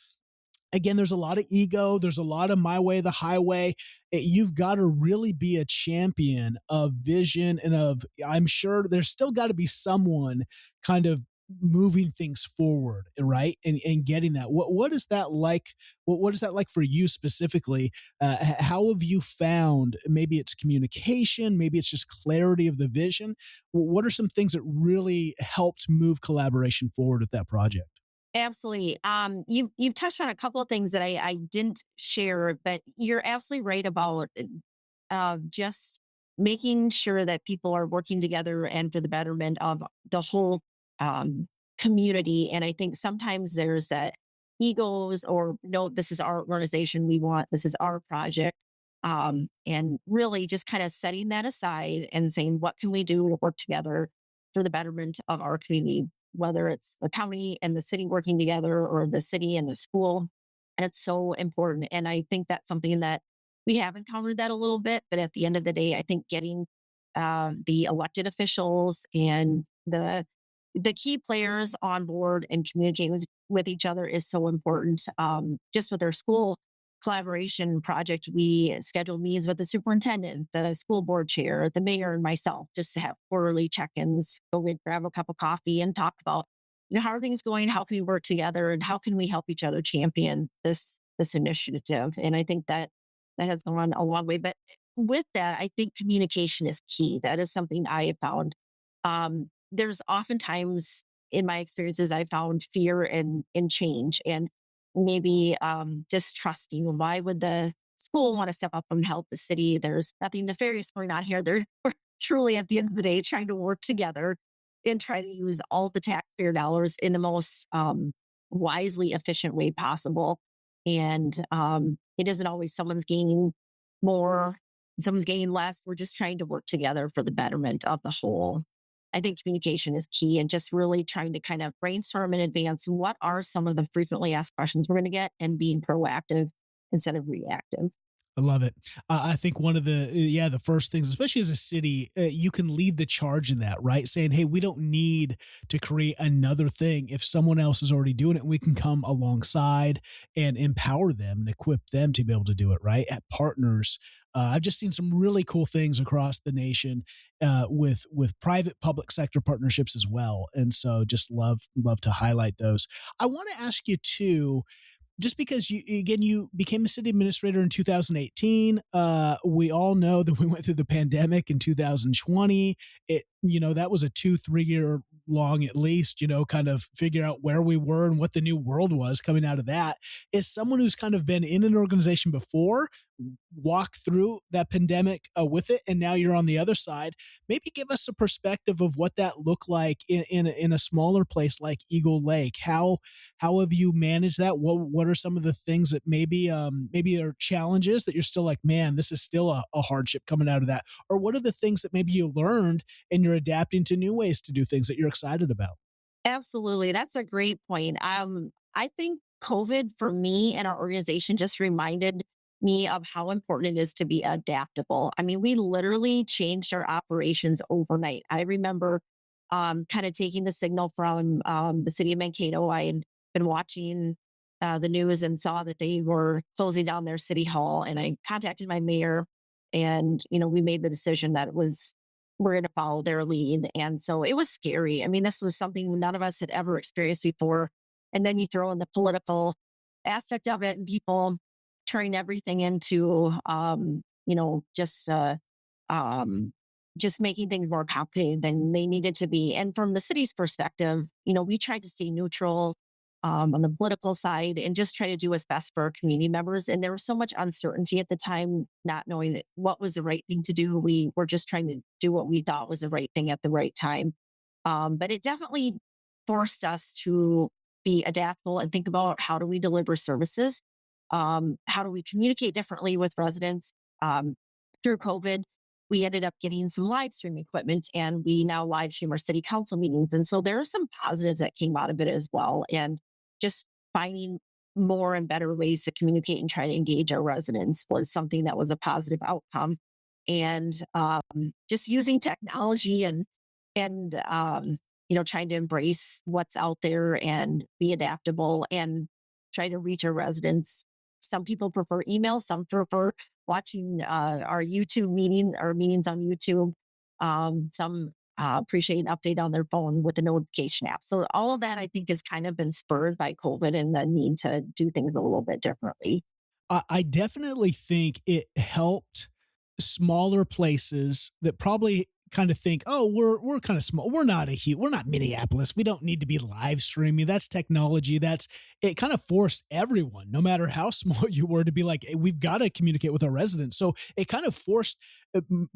again, there's a lot of ego. There's a lot of my way, the highway. You've got to really be a champion of vision, and I'm sure there's still got to be someone kind of moving things forward, right? And getting that. What is that like? What is that like for you specifically? How have you found, maybe it's communication, maybe it's just clarity of the vision? What are some things that really helped move collaboration forward with that project? Absolutely. You've touched on a couple of things that I didn't share, but you're absolutely right about just making sure that people are working together and for the betterment of the whole community. And I think sometimes there's that egos, or no, this is our organization. This is our project. And really just kind of setting that aside and saying, what can we do to work together for the betterment of our community, whether it's the county and the city working together, or the city and the school. And it's so important. And I think that's something that we have encountered that a little bit. But at the end of the day, I think getting the elected officials and the key players on board and communicating with each other is so important. Just with our school collaboration project, we schedule meetings with the superintendent, the school board chair, the mayor, and myself, just to have quarterly check-ins, go grab a cup of coffee and talk about, how are things going? How can we work together, and how can we help each other champion this initiative? And I think that has gone a long way. But with that, I think communication is key. That is something I have found. There's oftentimes in my experiences, I found fear in change, and maybe distrusting. Why would the school want to step up and help the city? There's nothing nefarious going on here. We're truly, at the end of the day, trying to work together and try to use all the taxpayer dollars in the most wisely efficient way possible. And it isn't always someone's gaining more someone's getting less. We're just trying to work together for the betterment of the whole. I think communication is key, and just really trying to kind of brainstorm in advance what are some of the frequently asked questions we're going to get, and being proactive instead of reactive. I love it. I think one of the first things, especially as a city, you can lead the charge in that, right? Saying, hey, we don't need to create another thing if someone else is already doing it. We can come alongside and empower them and equip them to be able to do it, right? At partners. I've just seen some really cool things across the nation with private public sector partnerships as well. And so just love to highlight those. I want to ask you too, just because you became a city administrator in 2018, we all know that we went through the pandemic in 2020. That was a 2-3 year long, at least, kind of figure out where we were and what the new world was coming out of that. Is someone who's kind of been in an organization before, walk through that pandemic with it, and now you're on the other side. Maybe give us a perspective of what that looked like in a smaller place like Eagle Lake. How have you managed that? What are some of the things that maybe are challenges that you're still like, man, this is still a hardship coming out of that? Or what are the things that maybe you learned and you're adapting to new ways to do things that you're excited about? Absolutely. That's a great point. I think COVID for me and our organization just reminded me of how important it is to be adaptable. I mean, we literally changed our operations overnight. I remember kind of taking the signal from the city of Mankato. I had been watching the news and saw that they were closing down their city hall. And I contacted my mayor, and, we made the decision that we're going to follow their lead. And so it was scary. I mean, this was something none of us had ever experienced before. And then you throw in the political aspect of it, and people turning everything into, just making things more complicated than they needed to be. And from the city's perspective, we tried to stay neutral on the political side and just try to do what's best for our community members. And there was so much uncertainty at the time, not knowing what was the right thing to do. We were just trying to do what we thought was the right thing at the right time. But it definitely forced us to be adaptable and think about, how do we deliver services? How do we communicate differently with residents? Through COVID, we ended up getting some live stream equipment, and we now live stream our city council meetings. And so there are some positives that came out of it as well. And just finding more and better ways to communicate and try to engage our residents was something that was a positive outcome. And just using technology and trying to embrace what's out there and be adaptable and try to reach our residents. Some people prefer email, some prefer watching our YouTube meeting or meetings on YouTube. Some appreciate an update on their phone with the notification app. So all of that, I think, has kind of been spurred by COVID and the need to do things a little bit differently. I definitely think it helped smaller places that probably kind of think, oh, we're kind of small. We're not Minneapolis. We don't need to be live streaming. That's technology. It kind of forced everyone, no matter how small you were, to be like, hey, we've got to communicate with our residents. So it kind of forced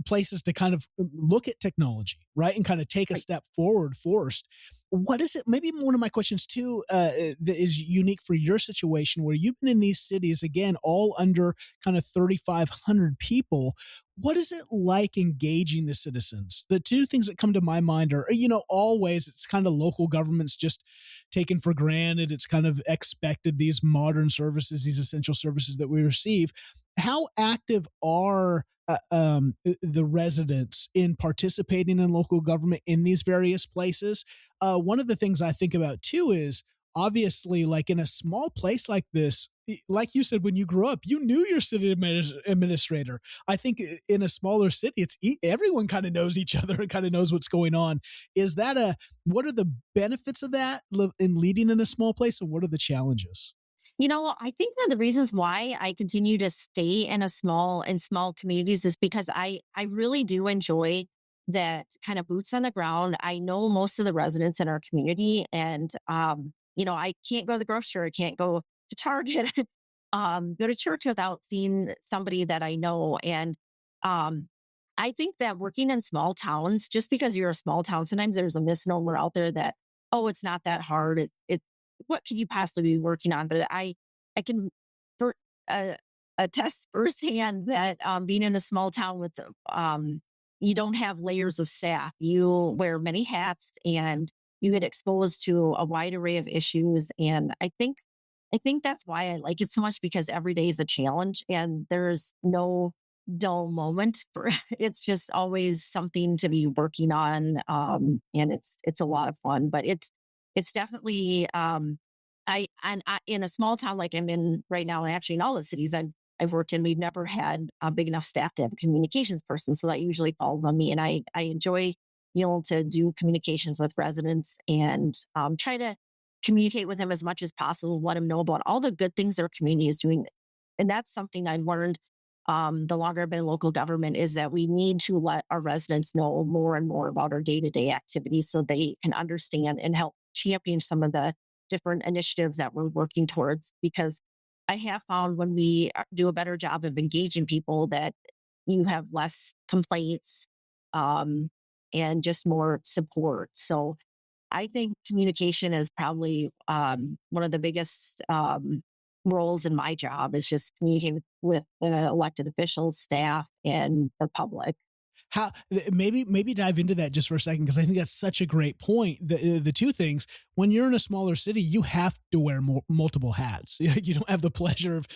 places to kind of look at technology, right? And kind of take a step forward first. What is it? Maybe one of my questions too, that is unique for your situation, where you've been in these cities, again, all under kind of 3,500 people. What is it like engaging the citizens? The two things that come to my mind are, always it's kind of local governments just taken for granted. It's kind of expected, these modern services, these essential services that we receive. How active are the residents in participating in local government in these various places? One of the things I think about too is, obviously, like in a small place like this, like you said, when you grew up, you knew your city administrator. I think in a smaller city, everyone kind of knows each other and kind of knows what's going on. What are the benefits of that in leading in a small place, and what are the challenges? I think one of the reasons why I continue to stay in small communities is because I really do enjoy that kind of boots on the ground. I know most of the residents in our community, and I can't go to the grocery store, I can't go to Target, go to church without seeing somebody that I know. And I think that working in small towns, just because you're a small town, sometimes there's a misnomer out there that, oh, it's not that hard. What can you possibly be working on? But I can, for attest firsthand that being in a small town with you don't have layers of staff. You wear many hats and you get exposed to a wide array of issues. And I think that's why I like it so much, because every day is a challenge and there's no dull moment for it's just always something to be working on. And it's a lot of fun, but it's definitely I in a small town like I'm in right now, and actually in all the cities I've worked in, we've never had a big enough staff to have a communications person. So that usually falls on me. And I enjoy being able to do communications with residents and try to communicate with them as much as possible, let them know about all the good things their community is doing. And that's something I've learned the longer I've been in local government, is that we need to let our residents know more and more about our day-to-day activities so they can understand and help champion some of the different initiatives that we're working towards. Because I have found when we do a better job of engaging people, that you have less complaints um, and just more support. So I think communication is probably one of the biggest roles in my job, is just communicating with the elected officials, staff, and the public. How maybe dive into that just for a second, because I think that's such a great point. The two things: when you're in a smaller city, you have to wear multiple hats. You don't have the pleasure of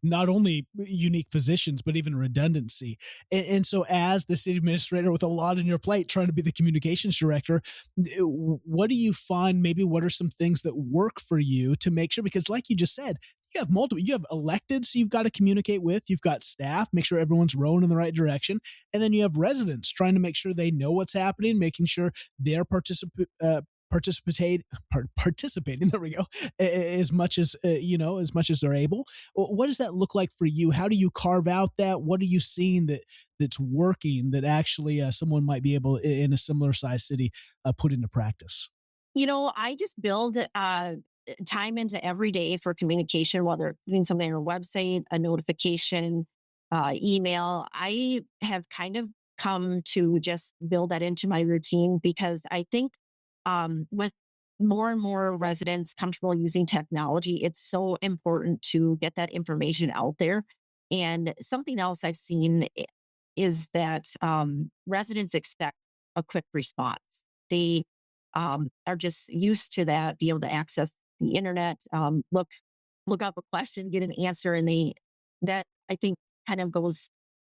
not only unique positions but even redundancy. And so, as the city administrator with a lot on your plate, trying to be the communications director, what do you find? Maybe what are some things that work for you to make sure? Because, like you just said, you have elected, so you've got to communicate with, you've got staff, make sure everyone's rowing in the right direction. And then you have residents trying to make sure they know what's happening, making sure they're participating, there we go, as much as as much as they're able. What does that look like for you? How do you carve out that? What are you seeing that's working, that actually someone might be able, in a similar size city, put into practice? I just build time into every day for communication, whether doing something on a website, a notification, email. I have kind of come to just build that into my routine, because I think with more and more residents comfortable using technology, it's so important to get that information out there. And something else I've seen is that residents expect a quick response. They are just used to that, be able to access the internet, look up a question, get an answer, and that I think kind of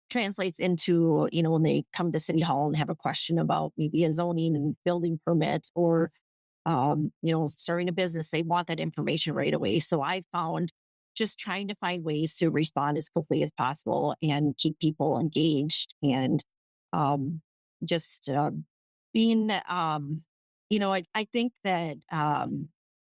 translates into, when they come to City Hall and have a question about maybe a zoning and building permit, or starting a business, they want that information right away. So I found just trying to find ways to respond as quickly as possible and keep people engaged, and um, just being, I think that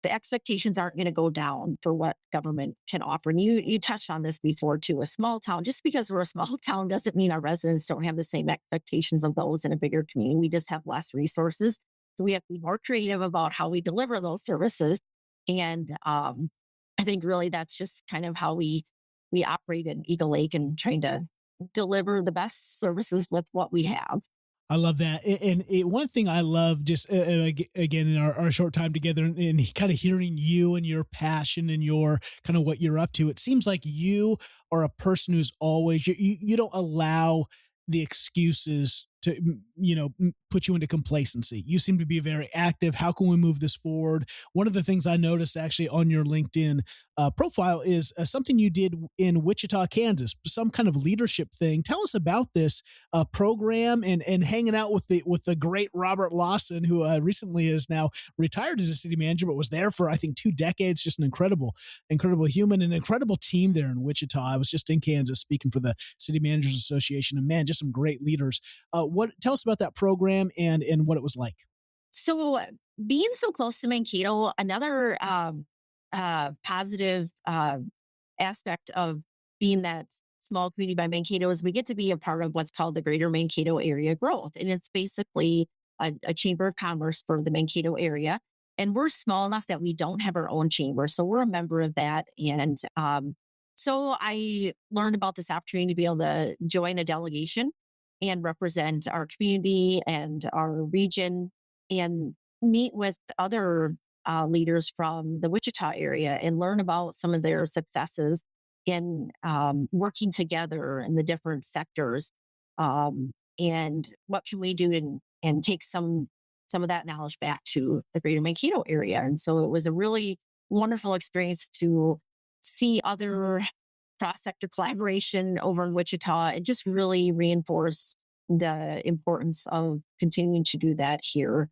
the expectations aren't going to go down for what government can offer. And you touched on this before too. A small town, just because we're a small town doesn't mean our residents don't have the same expectations of those in a bigger community. We just have less resources. So we have to be more creative about how we deliver those services. And I think really that's just kind of how we operate in Eagle Lake, and trying to deliver the best services with what we have. I love that. And one thing I love, just again, in our short time together, and kind of hearing you and your passion and your kind of what you're up to, it seems like you are a person who's always, you don't allow the excuses to, put you into complacency. You seem to be very active. How can we move this forward? One of the things I noticed actually on your LinkedIn profile is something you did in Wichita, Kansas, some kind of leadership thing. Tell us about this program, and hanging out with the great Robert Lawson, who recently is now retired as a city manager, but was there for, I think, 2 decades. Just an incredible human, an incredible team there in Wichita. I was just in Kansas speaking for the City Managers Association, and man, just some great leaders. Tell us about that program and what it was like. So being so close to Mankato, another positive aspect of being that small community by Mankato is we get to be a part of what's called the Greater Mankato Area Growth. And it's basically a chamber of commerce for the Mankato area. And we're small enough that we don't have our own chamber. So we're a member of that. And so I learned about this opportunity to be able to join a delegation and represent our community and our region, and meet with other leaders from the Wichita area and learn about some of their successes. in working together in the different sectors, and what can we do and take some of that knowledge back to the greater Mankato area. And so it was a really wonderful experience to see other cross sector collaboration over in Wichita. It just really reinforced the importance of continuing to do that here,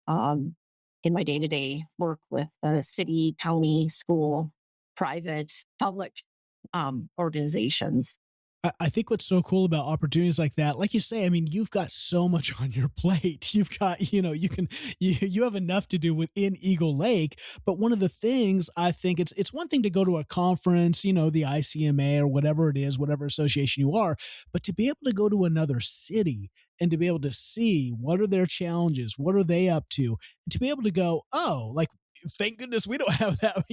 um, in my day to day work with the city, county, school, private, public organizations. I think what's so cool about opportunities like that, like you say, I mean, you've got so much on your plate. You've got, you have enough to do within Eagle Lake. But one of the things I think it's one thing to go to a conference, the ICMA or whatever it is, whatever association you are, but to be able to go to another city and to be able to see what are their challenges, what are they up to, and to be able to go, oh, like, thank goodness we don't have that.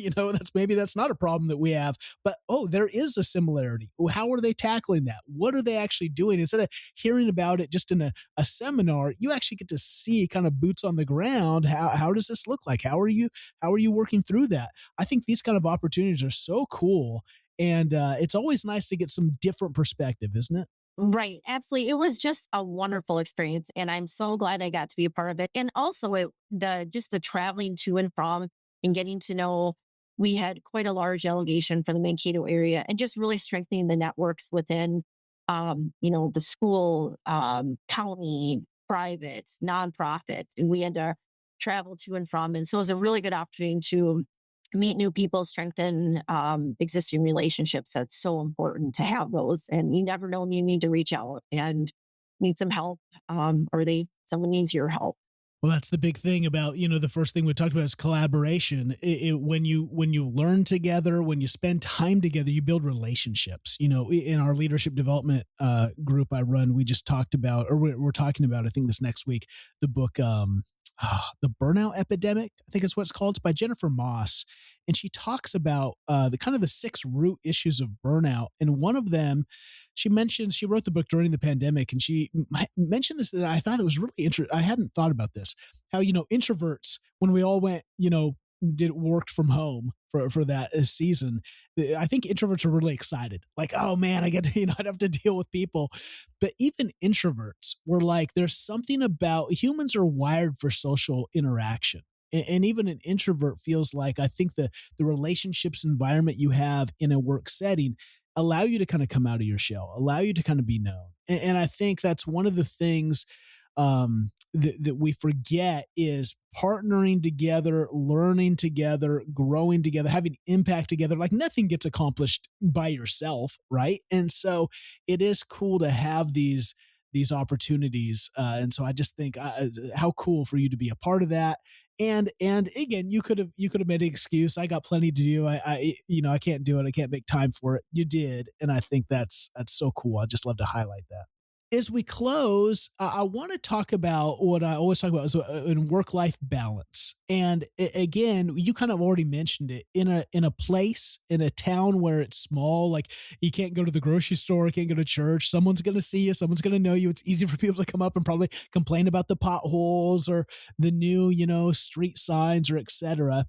That's not a problem that we have, but there is a similarity. How are they tackling that? What are they actually doing? Instead of hearing about it just in a seminar, you actually get to see kind of boots on the ground. How does this look like? How are you working through that? I think these kind of opportunities are so cool. And it's always nice to get some different perspective, isn't it? Right. Absolutely. It was just a wonderful experience. And I'm so glad I got to be a part of it. And also the traveling to and from and getting to know, we had quite a large delegation from the Mankato area and just really strengthening the networks within, the school, county, private, nonprofit. And we had to travel to and from. And so it was a really good opportunity to meet new people, strengthen existing relationships. That's so important to have those. And you never know when you need to reach out and need some help, or someone needs your help. Well, that's the big thing about, the first thing we talked about is collaboration. When you learn together, when you spend time together, you build relationships. In our leadership development group I run, we just talked about, or we're talking about, I think this next week, the book, The Burnout Epidemic, I think is what it's called. It's by Jennifer Moss. And she talks about the 6 root issues of burnout. And one of them, she wrote the book during the pandemic, and she mentioned this that I thought it was really interesting. I hadn't thought about this, how, introverts, when we all went, worked from home for that season, I think introverts are really excited. Like, oh man, I get to, I'd have to deal with people. But even introverts were like, there's something about humans are wired for social interaction. And even an introvert feels like, I think the relationships environment you have in a work setting allow you to kind of come out of your shell, allow you to kind of be known. And I think that's one of the things that we forget is partnering together, learning together, growing together, having impact together. Like nothing gets accomplished by yourself, right? And so it is cool to have these opportunities. And so I just think how cool for you to be a part of that. And again, you could have made an excuse. I got plenty to do. I can't do it. I can't make time for it. You did. And I think that's so cool. I just love to highlight that. As we close, I want to talk about what I always talk about is in work-life balance. And again, you kind of already mentioned it in a place, in a town where it's small, like you can't go to the grocery store, can't go to church. Someone's going to see you. Someone's going to know you. It's easy for people to come up and probably complain about the potholes or the new, street signs or et cetera.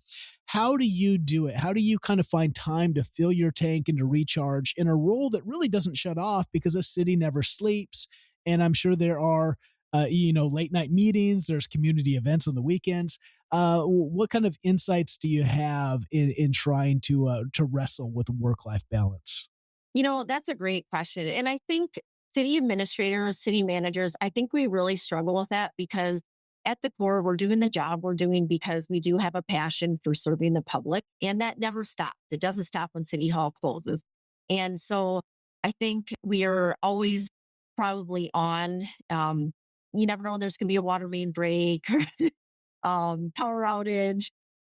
How do you do it? How do you kind of find time to fill your tank and to recharge in a role that really doesn't shut off because a city never sleeps? And I'm sure there are, late night meetings. There's community events on the weekends. What kind of insights do you have in trying to wrestle with work-life balance? That's a great question. And I think city administrators, city managers, I think we really struggle with that because at the core, we're doing the job we're doing because we do have a passion for serving the public, and that never stops. It doesn't stop when City Hall closes. And so I think we are always probably on. You never know when there's going to be a water main break or power outage.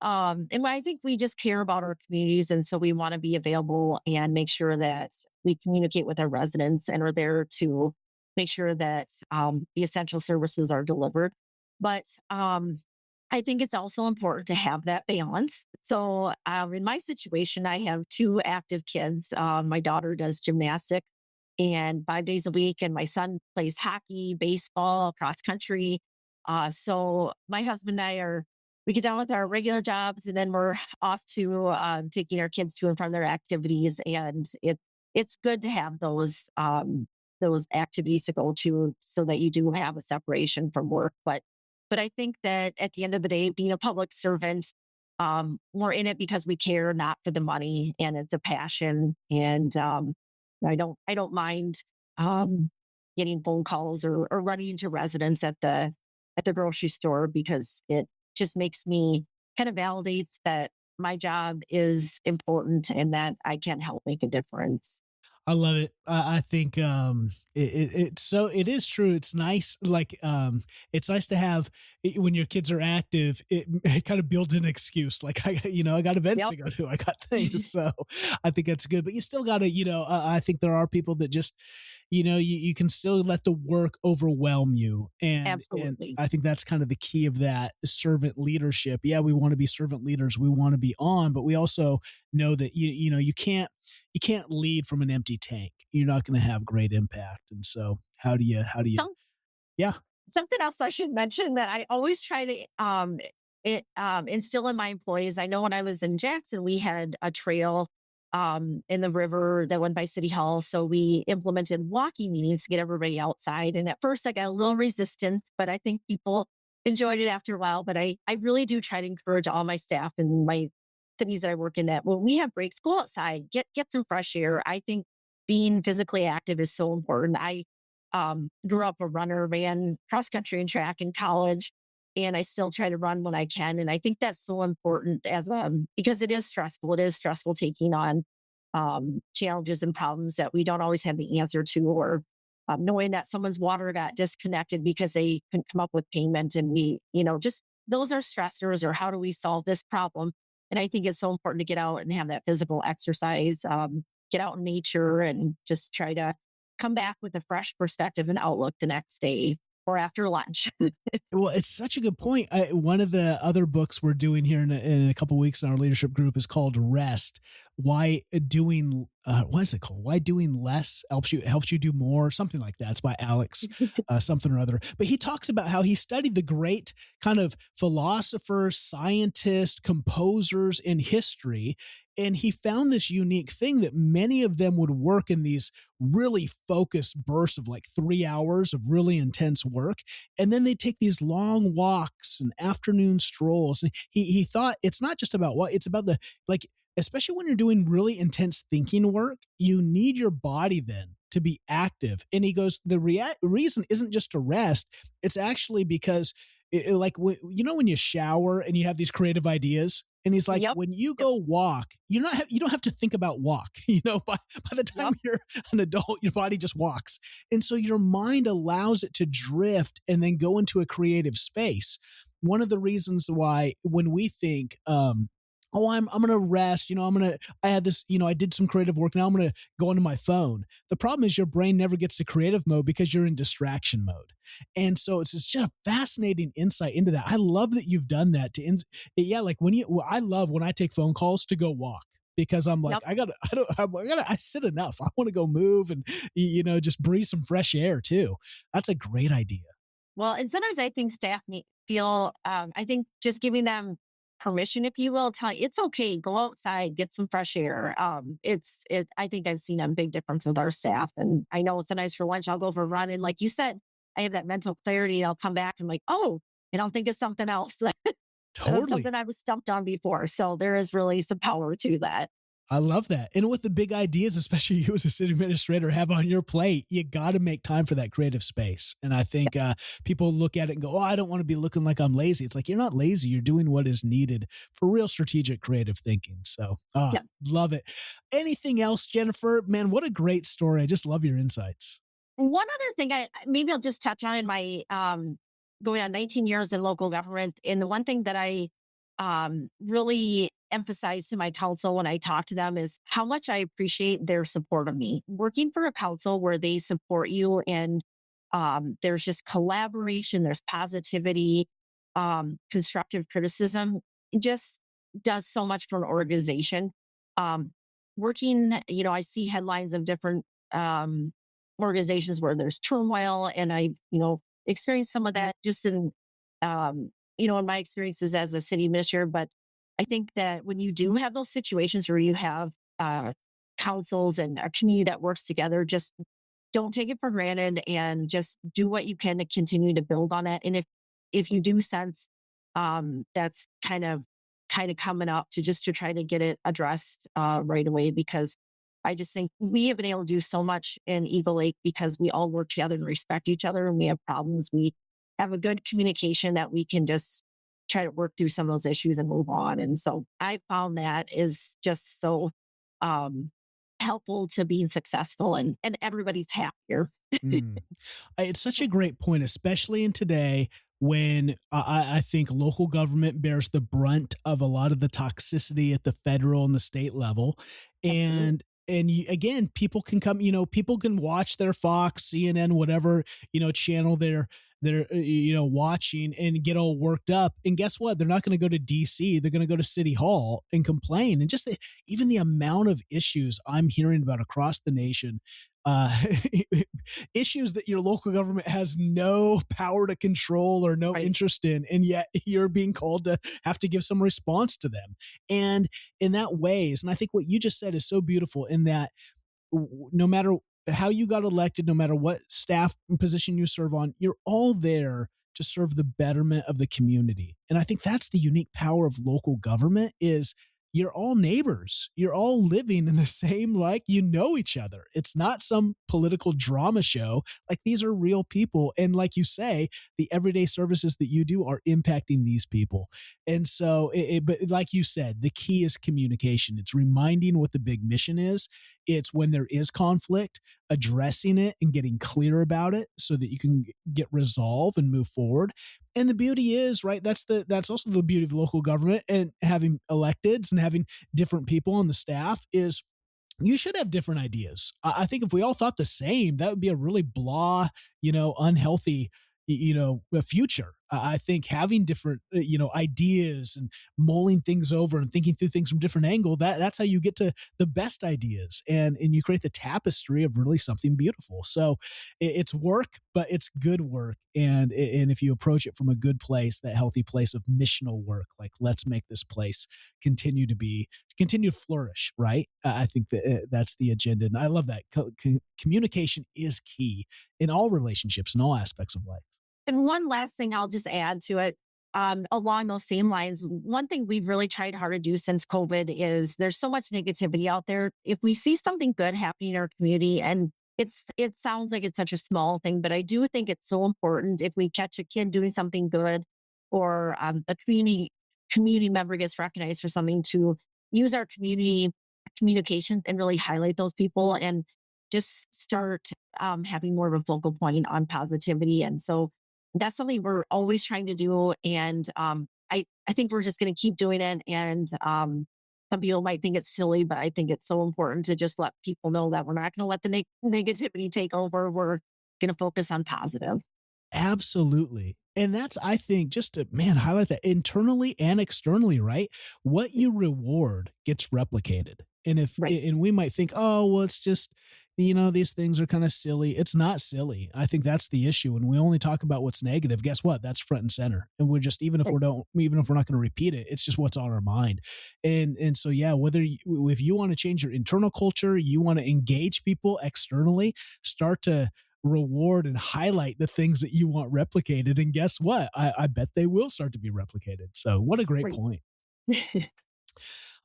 And I think we just care about our communities. And so we want to be available and make sure that we communicate with our residents and are there to make sure that the essential services are delivered. But I think it's also important to have that balance. So in my situation, I have 2 active kids. My daughter does gymnastics and 5 days a week, and my son plays hockey, baseball, cross country. So my husband and I we get done with our regular jobs, and then we're off to taking our kids to and from their activities. And it's good to have those activities to go to, so that you do have a separation from work. But I think that at the end of the day, being a public servant, we're in it because we care, not for the money, and it's a passion. And I don't mind getting phone calls or running into residents at the grocery store, because it just makes me kind of validates that my job is important and that I can help make a difference. I love it. I think it is true. It's nice. Like it's nice to have when your kids are active. It kind of builds an excuse. Like I got events Yep. to go to. I got things. So I think that's good. But you still got to, I think there are people that just, you can still let the work overwhelm you. And Absolutely. I think that's kind of the key of that servant leadership. Yeah, we want to be servant leaders. We want to be on, but we also know that you can't lead from an empty tank. You're not going to have great impact. And so how do you, Some yeah. Something else I should mention that I always try to instill in my employees. I know when I was in Jackson, we had a trail in the river that went by City Hall. So we implemented walking meetings to get everybody outside. And at first I got a little resistance, but I think people enjoyed it after a while. But I really do try to encourage all my staff in my cities that I work in, that when we have breaks, go outside, get some fresh air. I think being physically active is so important. I grew up a runner, ran cross country and track in college, and I still try to run when I can. And I think that's so important because it is stressful. It is stressful taking on challenges and problems that we don't always have the answer to, or knowing that someone's water got disconnected because they couldn't come up with payment. And just those are stressors, or how do we solve this problem? And I think it's so important to get out and have that physical exercise, get out in nature, and just try to come back with a fresh perspective and outlook the next day or after lunch. Well, it's such a good point. One of the other books we're doing here in a couple of weeks in our leadership group is called Rest. What is it called? Why doing less helps you do more, something like that. It's by Alex something or other. But he talks about how he studied the great kind of philosophers, scientists, composers in history, and he found this unique thing that many of them would work in these really focused bursts of like 3 hours of really intense work. And then they take these long walks and afternoon strolls. And he thought it's not just about it's about like, especially when you're doing really intense thinking work, you need your body then to be active. And he goes, the reason isn't just to rest. It's actually because when you shower and you have these creative ideas, and he's like, Yep. when you go walk, you don't have to think about walk. By the time Yep. you're an adult, your body just walks. And so your mind allows it to drift and then go into a creative space. One of the reasons why when we think, I'm going to rest, I had this, I did some creative work. Now I'm going to go into my phone. The problem is your brain never gets to creative mode because you're in distraction mode. And so it's just a fascinating insight into that. I love that you've done that I love when I take phone calls to go walk, because I'm like, Yep. I sit enough. I want to go move and, just breathe some fresh air too. That's a great idea. Well, and sometimes I think staff I think just giving them permission, if you will, tell it's okay, go outside, get some fresh air. I think I've seen a big difference with our staff. And I know sometimes for lunch, I'll go for a run. And like you said, I have that mental clarity, and I'll come back and like, oh, and I'll think of something else, Totally. something I was stumped on before. So there is really some power to that. I love that. And with the big ideas, especially you as a city administrator have on your plate, you got to make time for that creative space. And I think people look at it and go, I don't want to be looking like I'm lazy. It's like, you're not lazy. You're doing what is needed for real strategic creative thinking. So love it. Anything else, Jennifer? Man, what a great story. I just love your insights. One other thing maybe I'll just touch on in my going on 19 years in local government. And the one thing that I really emphasize to my council when I talk to them is how much I appreciate their support of me. Working for a council where they support you, and there's just collaboration, there's positivity, constructive criticism, it just does so much for an organization. Working, I see headlines of different organizations where there's turmoil, and I, experienced some of that just in in my experiences as a city administrator, but I think that when you do have those situations where you have councils and a community that works together, just don't take it for granted and just do what you can to continue to build on that. And if you do sense that's kind of coming up, to try to get it addressed right away, because I just think we have been able to do so much in Eagle Lake because we all work together and respect each other. And we have problems, we have a good communication that we can just try to work through some of those issues and move on. And so I found that is just so helpful to being successful, and everybody's happier. It's such a great point, especially in today when I think local government bears the brunt of a lot of the toxicity at the federal and the state level. And again, people can come, people can watch their Fox, CNN, whatever, channel they're watching and get all worked up. And guess what? They're not going to go to DC. They're going to go to City Hall and complain. And just even the amount of issues I'm hearing about across the nation, issues that your local government has no power to control or no interest in, and yet you're being called to have to give some response to them. And in that ways, and I think what you just said is so beautiful, in that no matter how you got elected, no matter what staff position you serve on, you're all there to serve the betterment of the community. And I think that's the unique power of local government, is you're all neighbors. You're all living in the same, each other. It's not some political drama show. These are real people. And like you say, the everyday services that you do are impacting these people. And so, but like you said, the key is communication. It's reminding what the big mission is. It's when there is conflict, addressing it and getting clear about it so that you can get resolve and move forward. And the beauty is, that's also the beauty of local government and having electeds and having different people on the staff, is you should have different ideas. I think if we all thought the same, that would be a really blah, unhealthy, future. I think having different, ideas and mulling things over and thinking through things from different angle, that's how you get to the best ideas, and you create the tapestry of really something beautiful. So it's work, but it's good work. And if you approach it from a good place, that healthy place of missional work, let's make this place continue to flourish. Right. I think that's the agenda. And I love that. Communication is key in all relationships and all aspects of life. And one last thing I'll just add to it, along those same lines, one thing we've really tried hard to do since COVID is there's so much negativity out there. If we see something good happening in our community, and it sounds like it's such a small thing, but I do think it's so important, if we catch a kid doing something good, or a community member gets recognized for something, to use our community communications and really highlight those people, and just start having more of a focal point on positivity. And so that's something we're always trying to do. And I think we're just going to keep doing it. And some people might think it's silly, but I think it's so important to just let people know that we're not going to let the negativity take over. We're going to focus on positive. Absolutely. And that's, I think, just to, highlight that internally and externally, right? What you reward gets replicated. And and we might think, oh, well, it's just, these things are kind of silly. It's not silly. I think that's the issue. When we only talk about what's negative, guess what? That's front and center. And we're just, even if we're not going to repeat it, it's just what's on our mind. And so, yeah, if you want to change your internal culture, you want to engage people externally, start to reward and highlight the things that you want replicated. And guess what? I bet they will start to be replicated. So what a great point.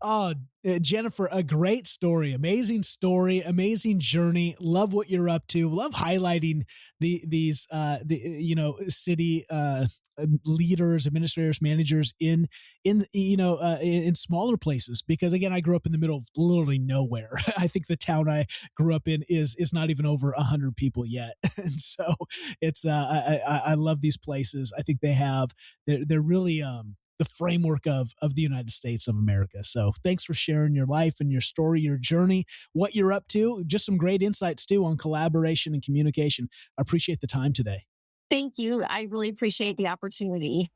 Oh, Jennifer, a great story, amazing journey. Love what you're up to. Love highlighting these city leaders, administrators, managers in smaller places, because again, I grew up in the middle of literally nowhere. I think the town I grew up in is not even over 100 people yet. And so it's I love these places. I think they're really the framework of the United States of America. So thanks for sharing your life and your story, your journey, what you're up to. Just some great insights too on collaboration and communication. I appreciate the time today. Thank you. I really appreciate the opportunity.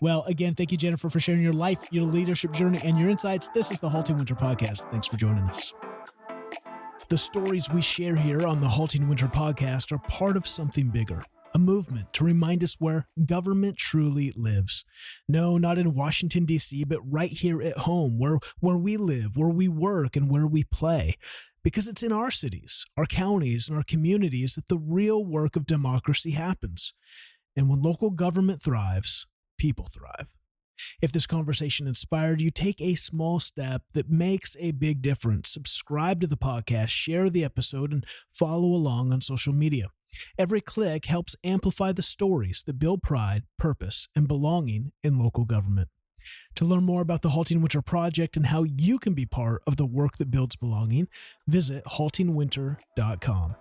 Well, again, thank you, Jennifer, for sharing your life, your leadership journey, and your insights. This is the Halting Winter Podcast. Thanks for joining us. The stories we share here on the Halting Winter Podcast are part of something bigger. a movement to remind us where government truly lives. No, not in Washington, D.C., but right here at home, where we live, where we work, and where we play. Because it's in our cities, our counties, and our communities that the real work of democracy happens. And when local government thrives, people thrive. If this conversation inspired you, take a small step that makes a big difference. Subscribe to the podcast, share the episode, and follow along on social media. Every click helps amplify the stories that build pride, purpose, and belonging in local government. To learn more about the HaltingWinter Project and how you can be part of the work that builds belonging, visit HaltingWinter.com.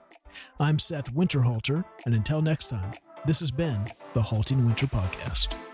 I'm Seth Winterhalter, and until next time, this has been the HaltingWinter Podcast.